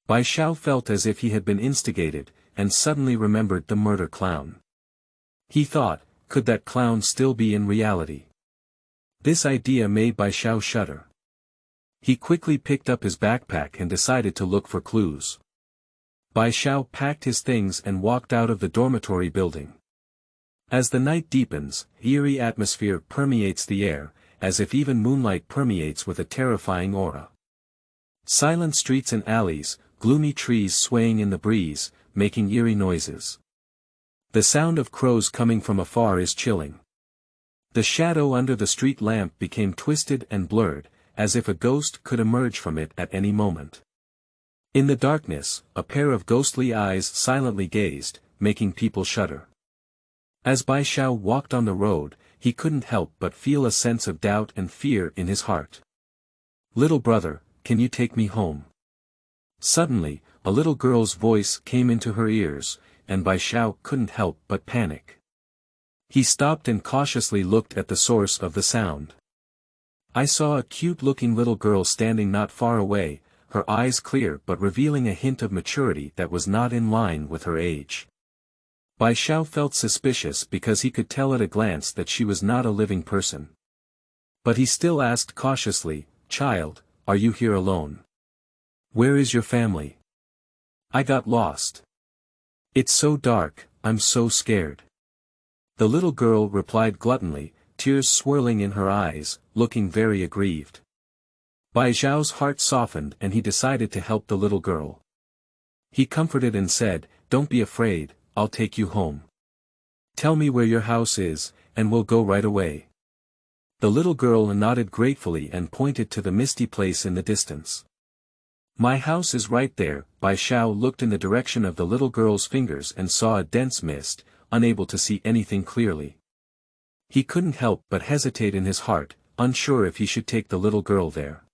Bai Xiao felt as if he had been instigated, and suddenly remembered the murder clown. He thought, could that clown still be in reality? This idea made Bai Xiao shudder. He quickly picked up his backpack and decided to look for clues. Bai Xiao packed his things and walked out of the dormitory building. As the night deepens, eerie atmosphere permeates the air, as if even moonlight permeates with a terrifying aura. Silent streets and alleys, gloomy trees swaying in the breeze, making eerie noises. The sound of crows coming from afar is chilling. The shadow under the street lamp became twisted and blurred, as if a ghost could emerge from it at any moment. In the darkness, a pair of ghostly eyes silently gazed, making people shudder. As Bai Xiao walked on the road, he couldn't help but feel a sense of doubt and fear in his heart. "Little brother, can you take me home?" Suddenly, a little girl's voice came into her ears, and Bai Xiao couldn't help but panic. He stopped and cautiously looked at the source of the sound. I saw a cute-looking little girl standing not far away, her eyes clear but revealing a hint of maturity that was not in line with her age. Bai Xiao felt suspicious because he could tell at a glance that she was not a living person. But he still asked cautiously, "Child, are you here alone? Where is your family? I got lost. It's so dark, I'm so scared." The little girl replied gluttonly, tears swirling in her eyes, looking very aggrieved. Bai Xiao's heart softened and he decided to help the little girl. He comforted and said, "Don't be afraid, I'll take you home. Tell me where your house is, and we'll go right away." The little girl nodded gratefully and pointed to the misty place in the distance. "My house is right there." Bai Xiao looked in the direction of the little girl's fingers and saw a dense mist, unable to see anything clearly. He couldn't help but hesitate in his heart, unsure if he should take the little girl there.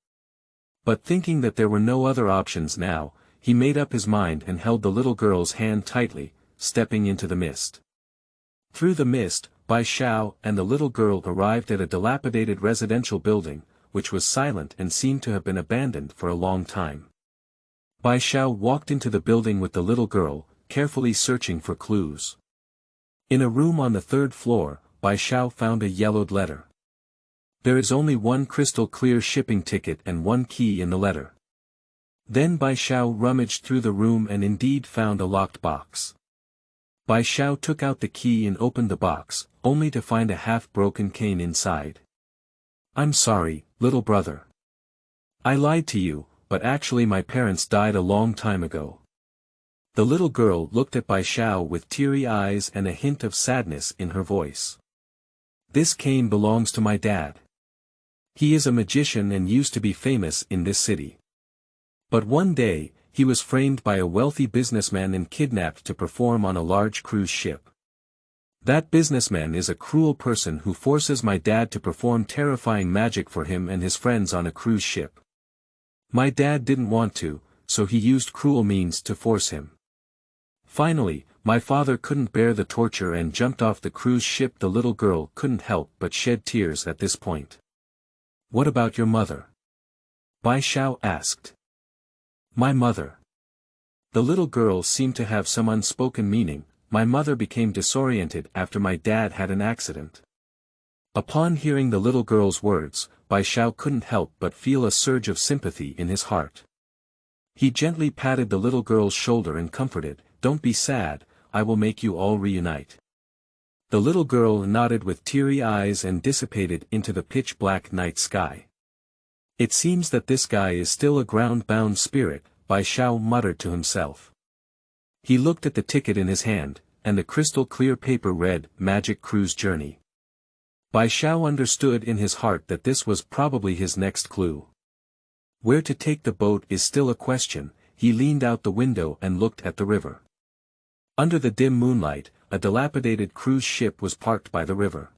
But thinking that there were no other options now, he made up his mind and held the little girl's hand tightly, stepping into the mist. Through the mist, Bai Xiao and the little girl arrived at a dilapidated residential building, which was silent and seemed to have been abandoned for a long time. Bai Xiao walked into the building with the little girl, carefully searching for clues. In a room on the third floor, Bai Xiao found a yellowed letter. There is only one crystal-clear shipping ticket and one key in the letter. Then Bai Xiao rummaged through the room and indeed found a locked box. Bai Xiao took out the key and opened the box, only to find a half-broken cane inside. "I'm sorry, little brother. I lied to you, but actually my parents died a long time ago." The little girl looked at Bai Xiao with teary eyes and a hint of sadness in her voice. "This cane belongs to my dad. He is a magician and used to be famous in this city. But one day, he was framed by a wealthy businessman and kidnapped to perform on a large cruise ship. That businessman is a cruel person who forces my dad to perform terrifying magic for him and his friends on a cruise ship. My dad didn't want to, so he used cruel means to force him. Finally, my father couldn't bear the torture and jumped off the cruise ship." The little girl couldn't help but shed tears at this point. "What about your mother?" Bai Xiao asked. "My mother." The little girl seemed to have some unspoken meaning. "My mother became disoriented after my dad had an accident." Upon hearing the little girl's words, Bai Xiao couldn't help but feel a surge of sympathy in his heart. He gently patted the little girl's shoulder and comforted, "Don't be sad, I will make you all reunite." The little girl nodded with teary eyes and dissipated into the pitch-black night sky. "It seems that this guy is still a ground-bound spirit," Bai Xiao muttered to himself. He looked at the ticket in his hand, and the crystal-clear paper read, "Magic Cruise Journey." Bai Xiao understood in his heart that this was probably his next clue. Where to take the boat is still a question. He leaned out the window and looked at the river. Under the dim moonlight, a dilapidated cruise ship was parked by the river.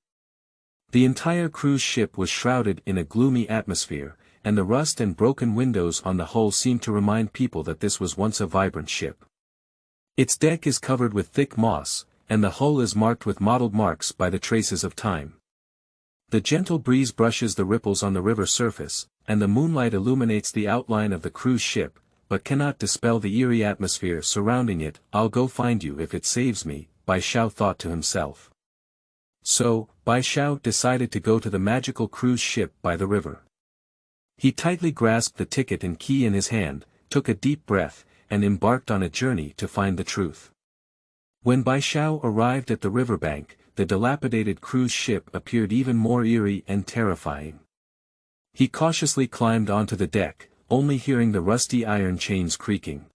The entire cruise ship was shrouded in a gloomy atmosphere, and the rust and broken windows on the hull seemed to remind people that this was once a vibrant ship. Its deck is covered with thick moss, and the hull is marked with mottled marks by the traces of time. The gentle breeze brushes the ripples on the river surface, and the moonlight illuminates the outline of the cruise ship, but cannot dispel the eerie atmosphere surrounding it. "I'll go find you if it saves me," Bai Xiao thought to himself. So, Bai Xiao decided to go to the magical cruise ship by the river. He tightly grasped the ticket and key in his hand, took a deep breath, and embarked on a journey to find the truth. When Bai Xiao arrived at the riverbank, the dilapidated cruise ship appeared even more eerie and terrifying. He cautiously climbed onto the deck, only hearing the rusty iron chains creaking.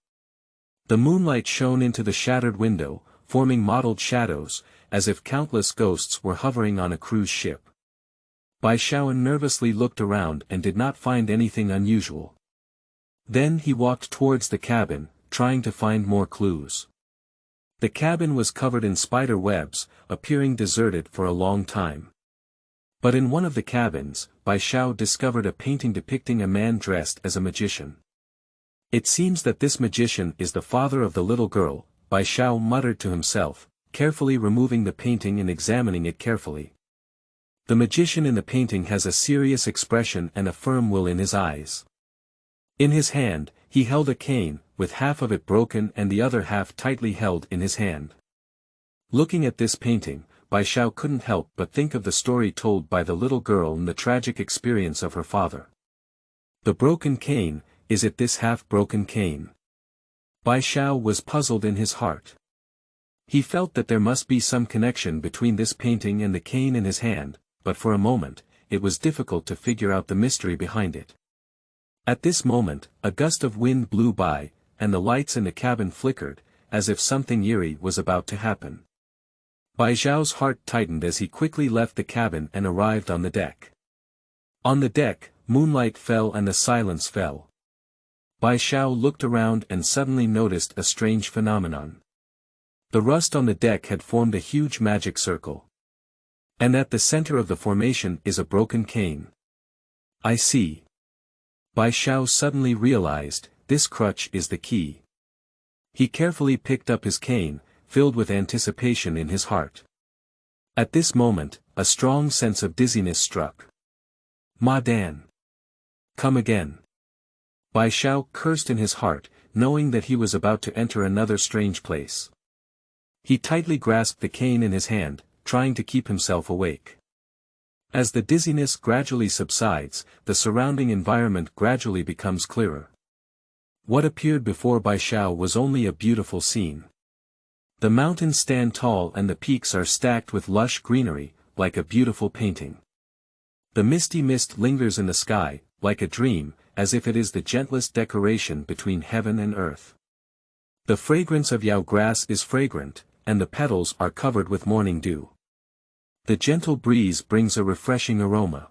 The moonlight shone into the shattered window, forming mottled shadows, as if countless ghosts were hovering on a cruise ship. Bai Xiao nervously looked around and did not find anything unusual. Then he walked towards the cabin, trying to find more clues. The cabin was covered in spider webs, appearing deserted for a long time. But in one of the cabins, Bai Xiao discovered a painting depicting a man dressed as a magician. "It seems that this magician is the father of the little girl," Bai Xiao muttered to himself, carefully removing the painting and examining it carefully. The magician in the painting has a serious expression and a firm will in his eyes. In his hand, he held a cane, with half of it broken and the other half tightly held in his hand. Looking at this painting, Bai Xiao couldn't help but think of the story told by the little girl and the tragic experience of her father. The broken cane, is it this half-broken cane? Bai Xiao was puzzled in his heart. He felt that there must be some connection between this painting and the cane in his hand, but for a moment, it was difficult to figure out the mystery behind it. At this moment, a gust of wind blew by, and the lights in the cabin flickered, as if something eerie was about to happen. Bai Xiao's heart tightened as he quickly left the cabin and arrived on the deck. On the deck, moonlight fell and the silence fell. Bai Xiao looked around and suddenly noticed a strange phenomenon. The rust on the deck had formed a huge magic circle. And at the center of the formation is a broken cane. "I see." Bai Xiao suddenly realized, this crutch is the key. He carefully picked up his cane, filled with anticipation in his heart. At this moment, a strong sense of dizziness struck. "Ma Dan! Come again!" Bai Xiao cursed in his heart, knowing that he was about to enter another strange place. He tightly grasped the cane in his hand, trying to keep himself awake. As the dizziness gradually subsides, the surrounding environment gradually becomes clearer. What appeared before Bai Xiao was only a beautiful scene. The mountains stand tall and the peaks are stacked with lush greenery, like a beautiful painting. The misty mist lingers in the sky, like a dream, as if it is the gentlest decoration between heaven and earth. The fragrance of yao grass is fragrant, and the petals are covered with morning dew. The gentle breeze brings a refreshing aroma.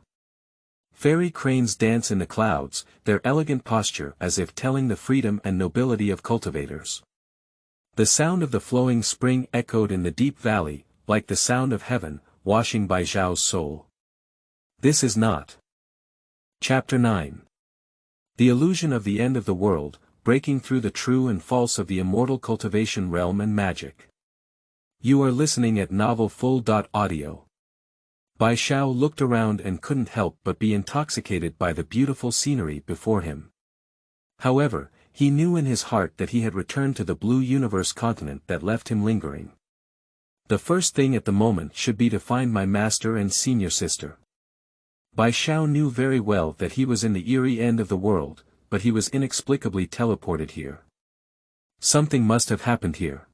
Fairy cranes dance in the clouds, their elegant posture as if telling the freedom and nobility of cultivators. The sound of the flowing spring echoed in the deep valley, like the sound of heaven, washing Bai Xiao's soul. This is not. Chapter 9. The illusion of the end of the world, breaking through the true and false of the immortal cultivation realm and magic. You are listening at novelfull.audio. Bai Xiao looked around and couldn't help but be intoxicated by the beautiful scenery before him. However, he knew in his heart that he had returned to the blue universe continent that left him lingering. The first thing at the moment should be to find my master and senior sister. Bai Xiao knew very well that he was in the eerie end of the world, but he was inexplicably teleported here. Something must have happened here.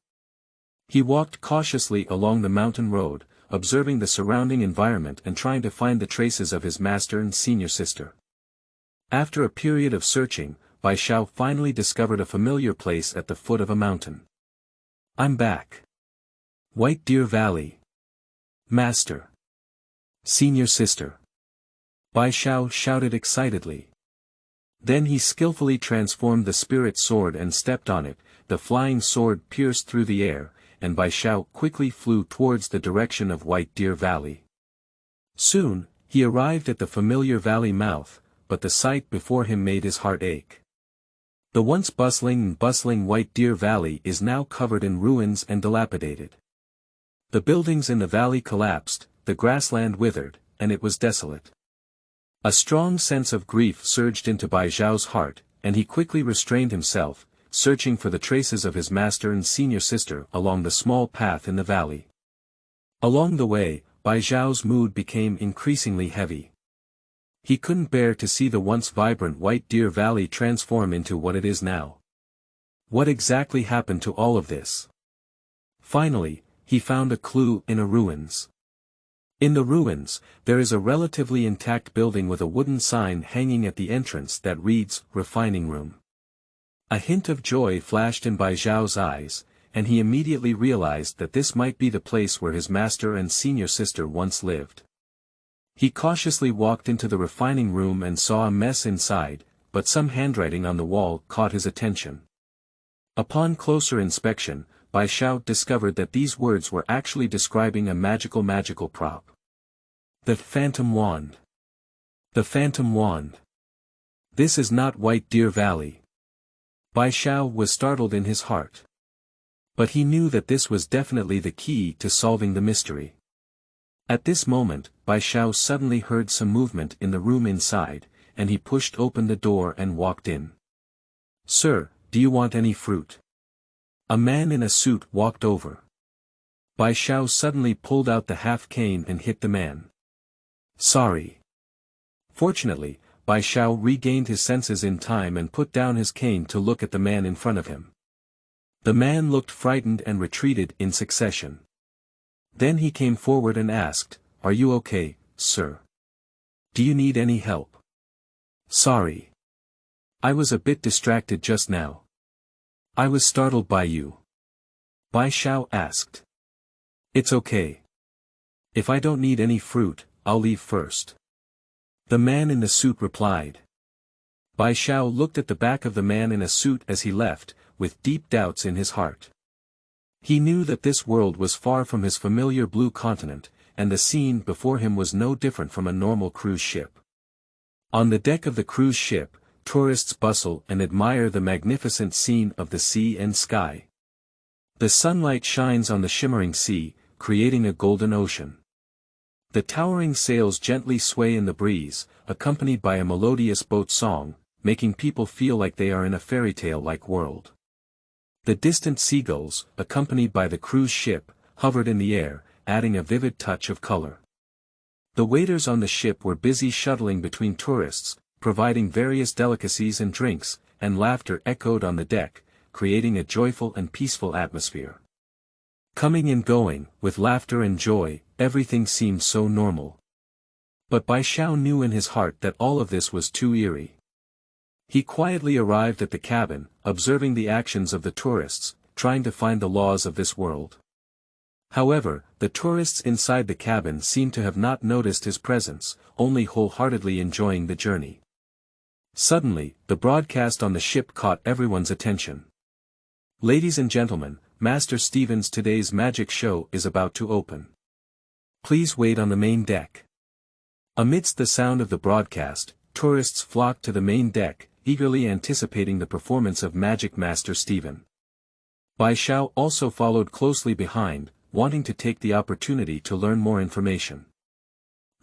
He walked cautiously along the mountain road, observing the surrounding environment and trying to find the traces of his master and senior sister. After a period of searching, Bai Xiao finally discovered a familiar place at the foot of a mountain. I'm back. White Deer Valley. Master. Senior sister. Bai Xiao shouted excitedly. Then he skillfully transformed the spirit sword and stepped on it, the flying sword pierced through the air, and Bai Xiao quickly flew towards the direction of White Deer Valley. Soon, he arrived at the familiar valley mouth, but the sight before him made his heart ache. The once bustling White Deer Valley is now covered in ruins and dilapidated. The buildings in the valley collapsed, the grassland withered, and it was desolate. A strong sense of grief surged into Bai Zhao's heart, and he quickly restrained himself, searching for the traces of his master and senior sister along the small path in the valley. Along the way, Bai Zhao's mood became increasingly heavy. He couldn't bear to see the once vibrant White Deer Valley transform into what it is now. What exactly happened to all of this? Finally, he found a clue in a ruins. In the ruins, there is a relatively intact building with a wooden sign hanging at the entrance that reads, "Refining Room." A hint of joy flashed in Bai Zhao's eyes, and he immediately realized that this might be the place where his master and senior sister once lived. He cautiously walked into the refining room and saw a mess inside, but some handwriting on the wall caught his attention. Upon closer inspection, Bai Zhao discovered that these words were actually describing a magical prop. The Phantom Wand. The Phantom Wand. This is not White Deer Valley. Bai Zhao was startled in his heart. But he knew that this was definitely the key to solving the mystery. At this moment, Bai Zhao suddenly heard some movement in the room inside, and he pushed open the door and walked in. "Sir, do you want any fruit?" A man in a suit walked over. Bai Zhao suddenly pulled out the half cane and hit the man. "Sorry." Fortunately, Bai Zhao regained his senses in time and put down his cane to look at the man in front of him. The man looked frightened and retreated in succession. Then he came forward and asked, "Are you okay, sir? Do you need any help?" "Sorry. I was a bit distracted just now. I was startled by you." Bai Zhao asked. "It's okay. If I don't need any fruit, I'll leave first." The man in the suit replied. Bai Zhao looked at the back of the man in a suit as he left, with deep doubts in his heart. He knew that this world was far from his familiar blue continent, and the scene before him was no different from a normal cruise ship. On the deck of the cruise ship, tourists bustle and admire the magnificent scene of the sea and sky. The sunlight shines on the shimmering sea, creating a golden ocean. The towering sails gently sway in the breeze, accompanied by a melodious boat song, making people feel like they are in a fairy tale-like world. The distant seagulls, accompanied by the cruise ship, hovered in the air, adding a vivid touch of color. The waiters on the ship were busy shuttling between tourists, providing various delicacies and drinks, and laughter echoed on the deck, creating a joyful and peaceful atmosphere. Coming and going, with laughter and joy, everything seemed so normal. But Bai Zhao knew in his heart that all of this was too eerie. He quietly arrived at the cabin, observing the actions of the tourists, trying to find the laws of this world. However, the tourists inside the cabin seemed to have not noticed his presence, only wholeheartedly enjoying the journey. Suddenly, the broadcast on the ship caught everyone's attention. "Ladies and gentlemen, Master Stephen's today's magic show is about to open. Please wait on the main deck." Amidst the sound of the broadcast, tourists flocked to the main deck, eagerly anticipating the performance of Magic Master Stephen. Bai Zhao also followed closely behind, wanting to take the opportunity to learn more information.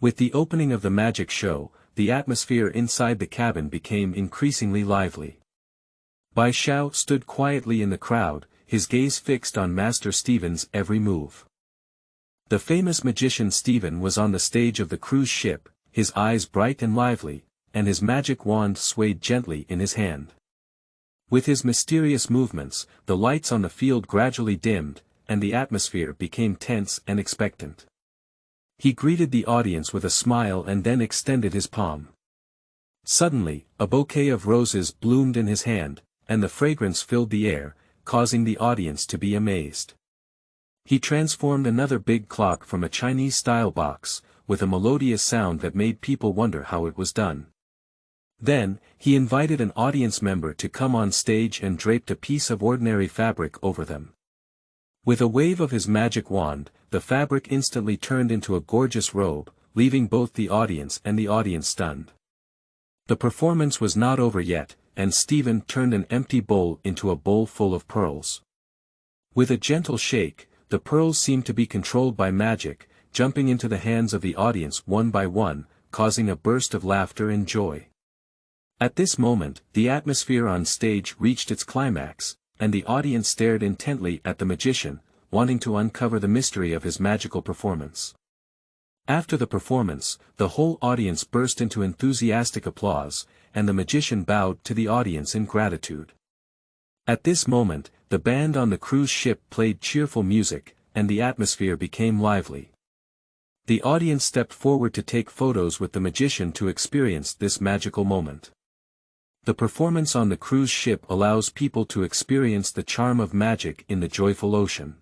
With the opening of the magic show, the atmosphere inside the cabin became increasingly lively. Bai Zhao stood quietly in the crowd, his gaze fixed on Master Stephen's every move. The famous magician Stephen was on the stage of the cruise ship, his eyes bright and lively, and his magic wand swayed gently in his hand. With his mysterious movements, the lights on the field gradually dimmed, and the atmosphere became tense and expectant. He greeted the audience with a smile and then extended his palm. Suddenly, a bouquet of roses bloomed in his hand, and the fragrance filled the air, causing the audience to be amazed. He transformed another big clock from a Chinese-style box, with a melodious sound that made people wonder how it was done. Then, he invited an audience member to come on stage and draped a piece of ordinary fabric over them. With a wave of his magic wand, the fabric instantly turned into a gorgeous robe, leaving both the audience and the audience stunned. The performance was not over yet, and Stephen turned an empty bowl into a bowl full of pearls. With a gentle shake, the pearls seemed to be controlled by magic, jumping into the hands of the audience one by one, causing a burst of laughter and joy. At this moment, the atmosphere on stage reached its climax, and the audience stared intently at the magician, wanting to uncover the mystery of his magical performance. After the performance, the whole audience burst into enthusiastic applause, and the magician bowed to the audience in gratitude. At this moment, the band on the cruise ship played cheerful music, and the atmosphere became lively. The audience stepped forward to take photos with the magician to experience this magical moment. The performance on the cruise ship allows people to experience the charm of magic in the joyful ocean.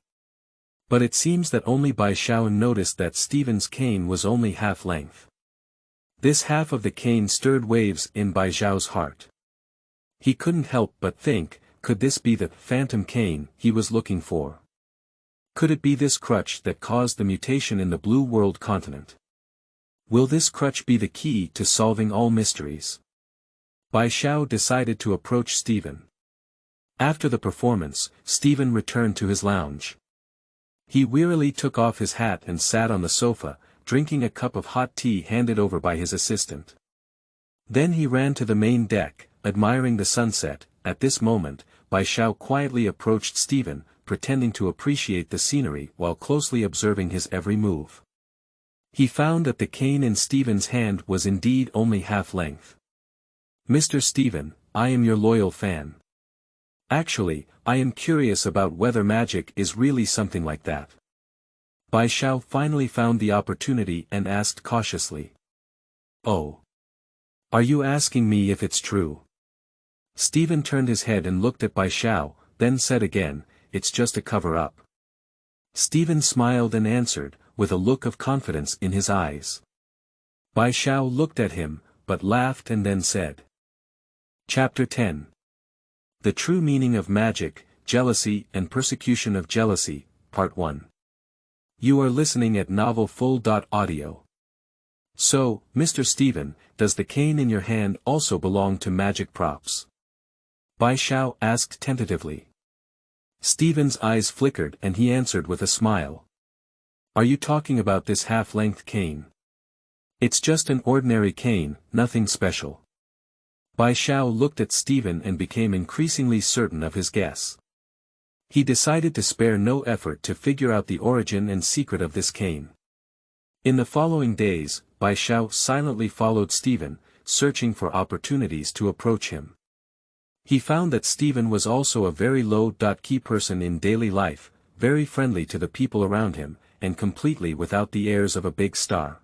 But it seems that only Bai Shao noticed that Stephen's cane was only half length. This half of the cane stirred waves in Bai Xiao's heart. He couldn't help but think, could this be the phantom cane he was looking for? Could it be this crutch that caused the mutation in the Blue World continent? Will this crutch be the key to solving all mysteries? Bai Xiao decided to approach Stephen. After the performance, Stephen returned to his lounge. He wearily took off his hat and sat on the sofa, drinking a cup of hot tea handed over by his assistant. Then he ran to the main deck, admiring the sunset. At this moment, Bai Xiao quietly approached Stephen, pretending to appreciate the scenery while closely observing his every move. He found that the cane in Stephen's hand was indeed only half length. "Mr. Stephen, I am your loyal fan. Actually, I am curious about whether magic is really something like that." Bai Xiao finally found the opportunity and asked cautiously. "Oh. Are you asking me if it's true?" Stephen turned his head and looked at Bai Xiao, then said again, "It's just a cover-up." Stephen smiled and answered, with a look of confidence in his eyes. Bai Xiao looked at him, but laughed and then said. Chapter 10. The True Meaning of Magic, Jealousy and Persecution of Jealousy, Part 1. You are listening at novelfull.audio. So, Mr. Stephen, does the cane in your hand also belong to magic props? Bai Xiao asked tentatively. Stephen's eyes flickered and he answered with a smile. Are you talking about this half-length cane? It's just an ordinary cane, nothing special. Bai Xiao looked at Stephen and became increasingly certain of his guess. He decided to spare no effort to figure out the origin and secret of this cane. In the following days, Bai Xiao silently followed Stephen, searching for opportunities to approach him. He found that Stephen was also a very low-key person in daily life, very friendly to the people around him, and completely without the airs of a big star.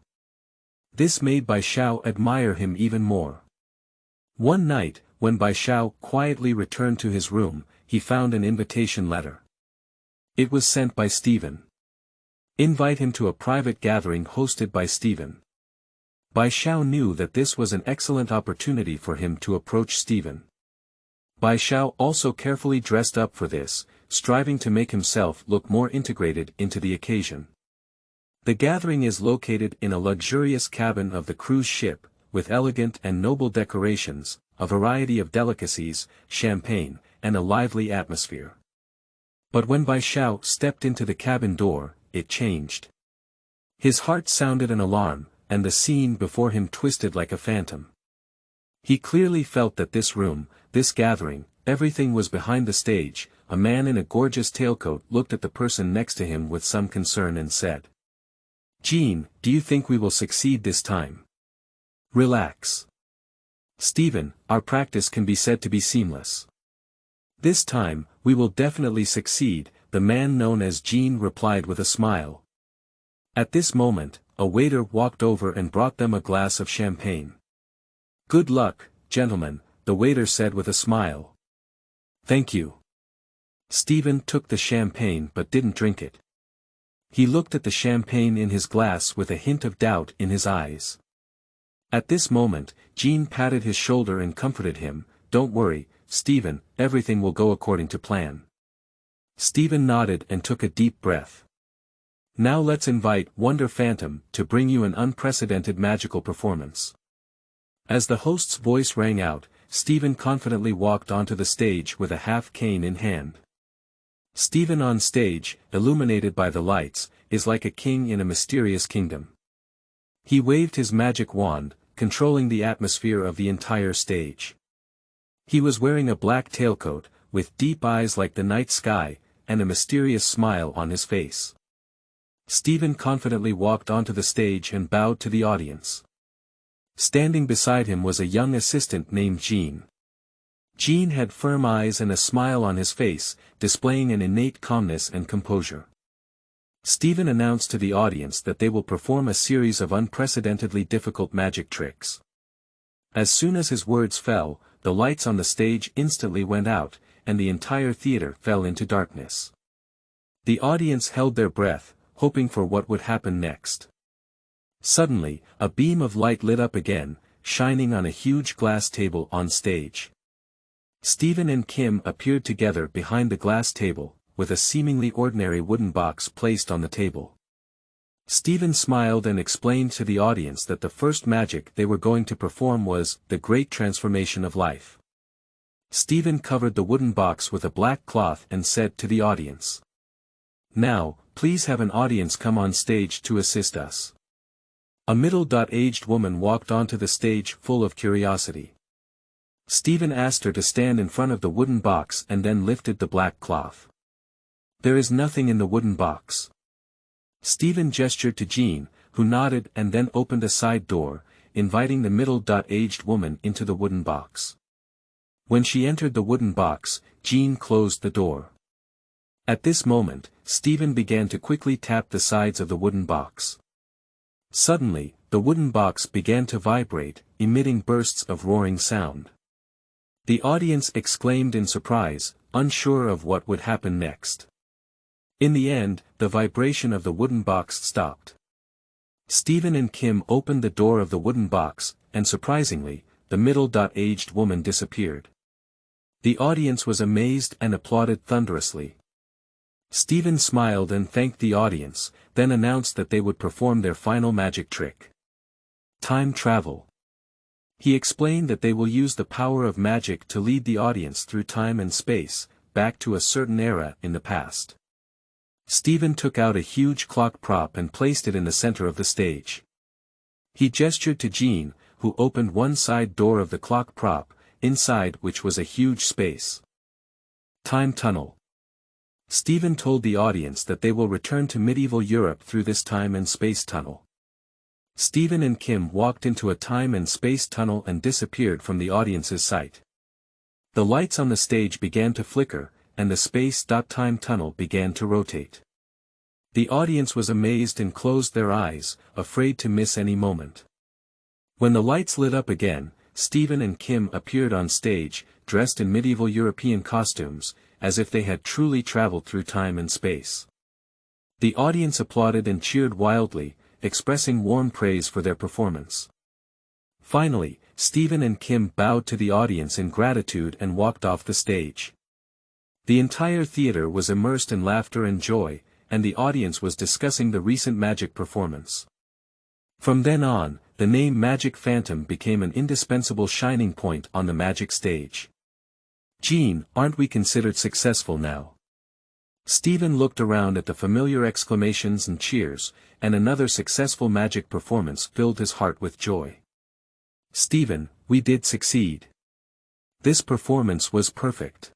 This made Bai Xiao admire him even more. One night, when Bai Xiao quietly returned to his room, he found an invitation letter. It was sent by Stephen. Invite him to a private gathering hosted by Stephen. Bai Xiao knew that this was an excellent opportunity for him to approach Stephen. Bai Xiao also carefully dressed up for this, striving to make himself look more integrated into the occasion. The gathering is located in a luxurious cabin of the cruise ship, with elegant and noble decorations, a variety of delicacies, champagne, and a lively atmosphere. But when Bai Xiao stepped into the cabin door, it changed. His heart sounded an alarm, and the scene before him twisted like a phantom. He clearly felt that this room, this gathering, everything was behind the stage. A man in a gorgeous tailcoat looked at the person next to him with some concern and said, "Jean, do you think we will succeed this time?" "Relax. Stephen, our practice can be said to be seamless. This time, we will definitely succeed," the man known as Jean replied with a smile. At this moment, a waiter walked over and brought them a glass of champagne. "Good luck, gentlemen," the waiter said with a smile. "Thank you." Stephen took the champagne but didn't drink it. He looked at the champagne in his glass with a hint of doubt in his eyes. At this moment, Jean patted his shoulder and comforted him. "Don't worry, Stephen, everything will go according to plan." Stephen nodded and took a deep breath. Now let's invite Wonder Phantom to bring you an unprecedented magical performance. As the host's voice rang out, Stephen confidently walked onto the stage with a half cane in hand. Stephen on stage, illuminated by the lights, is like a king in a mysterious kingdom. He waved his magic wand, controlling the atmosphere of the entire stage. He was wearing a black tailcoat, with deep eyes like the night sky, and a mysterious smile on his face. Stephen confidently walked onto the stage and bowed to the audience. Standing beside him was a young assistant named Jean. Jean had firm eyes and a smile on his face, displaying an innate calmness and composure. Stephen announced to the audience that they will perform a series of unprecedentedly difficult magic tricks. As soon as his words fell, the lights on the stage instantly went out, and the entire theater fell into darkness. The audience held their breath, hoping for what would happen next. Suddenly, a beam of light lit up again, shining on a huge glass table on stage. Stephen and Kim appeared together behind the glass table, with a seemingly ordinary wooden box placed on the table. Stephen smiled and explained to the audience that the first magic they were going to perform was the Great Transformation of Life. Stephen covered the wooden box with a black cloth and said to the audience, "Now, please have an audience come on stage to assist us." A middle-aged woman walked onto the stage full of curiosity. Stephen asked her to stand in front of the wooden box and then lifted the black cloth. "There is nothing in the wooden box." Stephen gestured to Jean, who nodded and then opened a side door, inviting the middle-aged woman into the wooden box. When she entered the wooden box, Jean closed the door. At this moment, Stephen began to quickly tap the sides of the wooden box. Suddenly, the wooden box began to vibrate, emitting bursts of roaring sound. The audience exclaimed in surprise, unsure of what would happen next. In the end, the vibration of the wooden box stopped. Stephen and Kim opened the door of the wooden box, and surprisingly, the middle-aged woman disappeared. The audience was amazed and applauded thunderously. Stephen smiled and thanked the audience, then announced that they would perform their final magic trick. Time travel. He explained that they will use the power of magic to lead the audience through time and space, back to a certain era in the past. Stephen took out a huge clock prop and placed it in the center of the stage. He gestured to Jean, who opened one side door of the clock prop, inside which was a huge space. Time tunnel. Stephen told the audience that they will return to medieval Europe through this time and space tunnel. Stephen and Kim walked into a time and space tunnel and disappeared from the audience's sight. The lights on the stage began to flicker, and the space-time tunnel began to rotate. The audience was amazed and closed their eyes, afraid to miss any moment. When the lights lit up again, Stephen and Kim appeared on stage, dressed in medieval European costumes, as if they had truly traveled through time and space. The audience applauded and cheered wildly, expressing warm praise for their performance. Finally, Stephen and Kim bowed to the audience in gratitude and walked off the stage. The entire theater was immersed in laughter and joy, and the audience was discussing the recent magic performance. From then on, the name Magic Phantom became an indispensable shining point on the magic stage. "Jean, aren't we considered successful now?" Stephen looked around at the familiar exclamations and cheers, and another successful magic performance filled his heart with joy. "Stephen, we did succeed. This performance was perfect."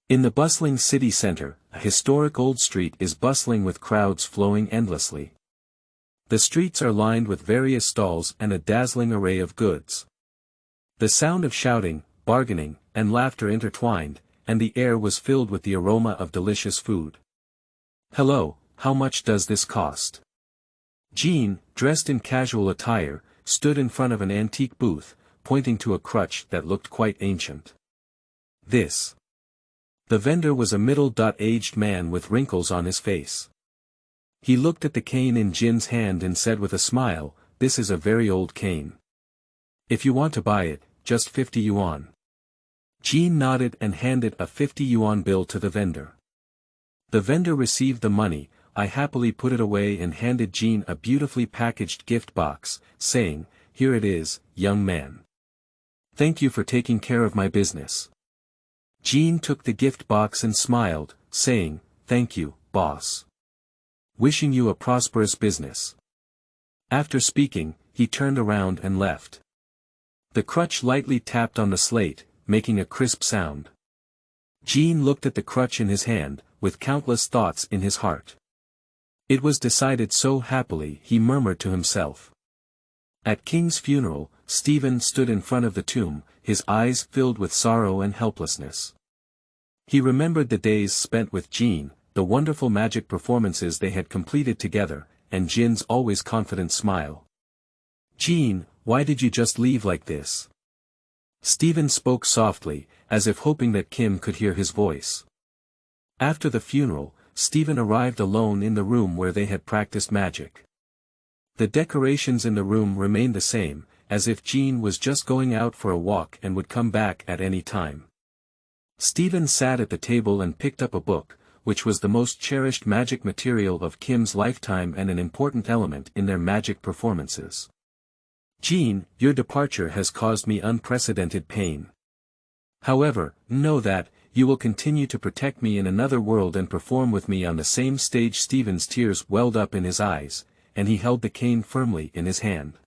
In the bustling city center, a historic old street is bustling with crowds flowing endlessly. The streets are lined with various stalls and a dazzling array of goods. The sound of shouting, bargaining, and laughter intertwined, and the air was filled with the aroma of delicious food. "Hello, how much does this cost?" Jean, dressed in casual attire, stood in front of an antique booth, pointing to a crutch that looked quite ancient. "This." The vendor was a middle-aged man with wrinkles on his face. He looked at the cane in Jin's hand and said with a smile, "This is a very old cane. If you want to buy it, just 50 yuan. Jin nodded and handed a 50 yuan bill to the vendor. The vendor received the money, I happily put it away and handed Jean a beautifully packaged gift box, saying, "Here it is, young man. Thank you for taking care of my business." Jean took the gift box and smiled, saying, "Thank you, boss. Wishing you a prosperous business." After speaking, he turned around and left. The crutch lightly tapped on the slate, making a crisp sound. Jean looked at the crutch in his hand, with countless thoughts in his heart. It was decided so happily, he murmured to himself. At King's funeral, Stephen stood in front of the tomb, his eyes filled with sorrow and helplessness. He remembered the days spent with Jean, the wonderful magic performances they had completed together, and Jin's always confident smile. "Jean, why did you just leave like this?" Stephen spoke softly, as if hoping that Kim could hear his voice. After the funeral, Stephen arrived alone in the room where they had practiced magic. The decorations in the room remained the same, as if Jean was just going out for a walk and would come back at any time. Stephen sat at the table and picked up a book, which was the most cherished magic material of Kim's lifetime and an important element in their magic performances. "Jean, your departure has caused me unprecedented pain. However, know that, you will continue to protect me in another world and perform with me on the same stage." Stephen's tears welled up in his eyes, and he held the cane firmly in his hand.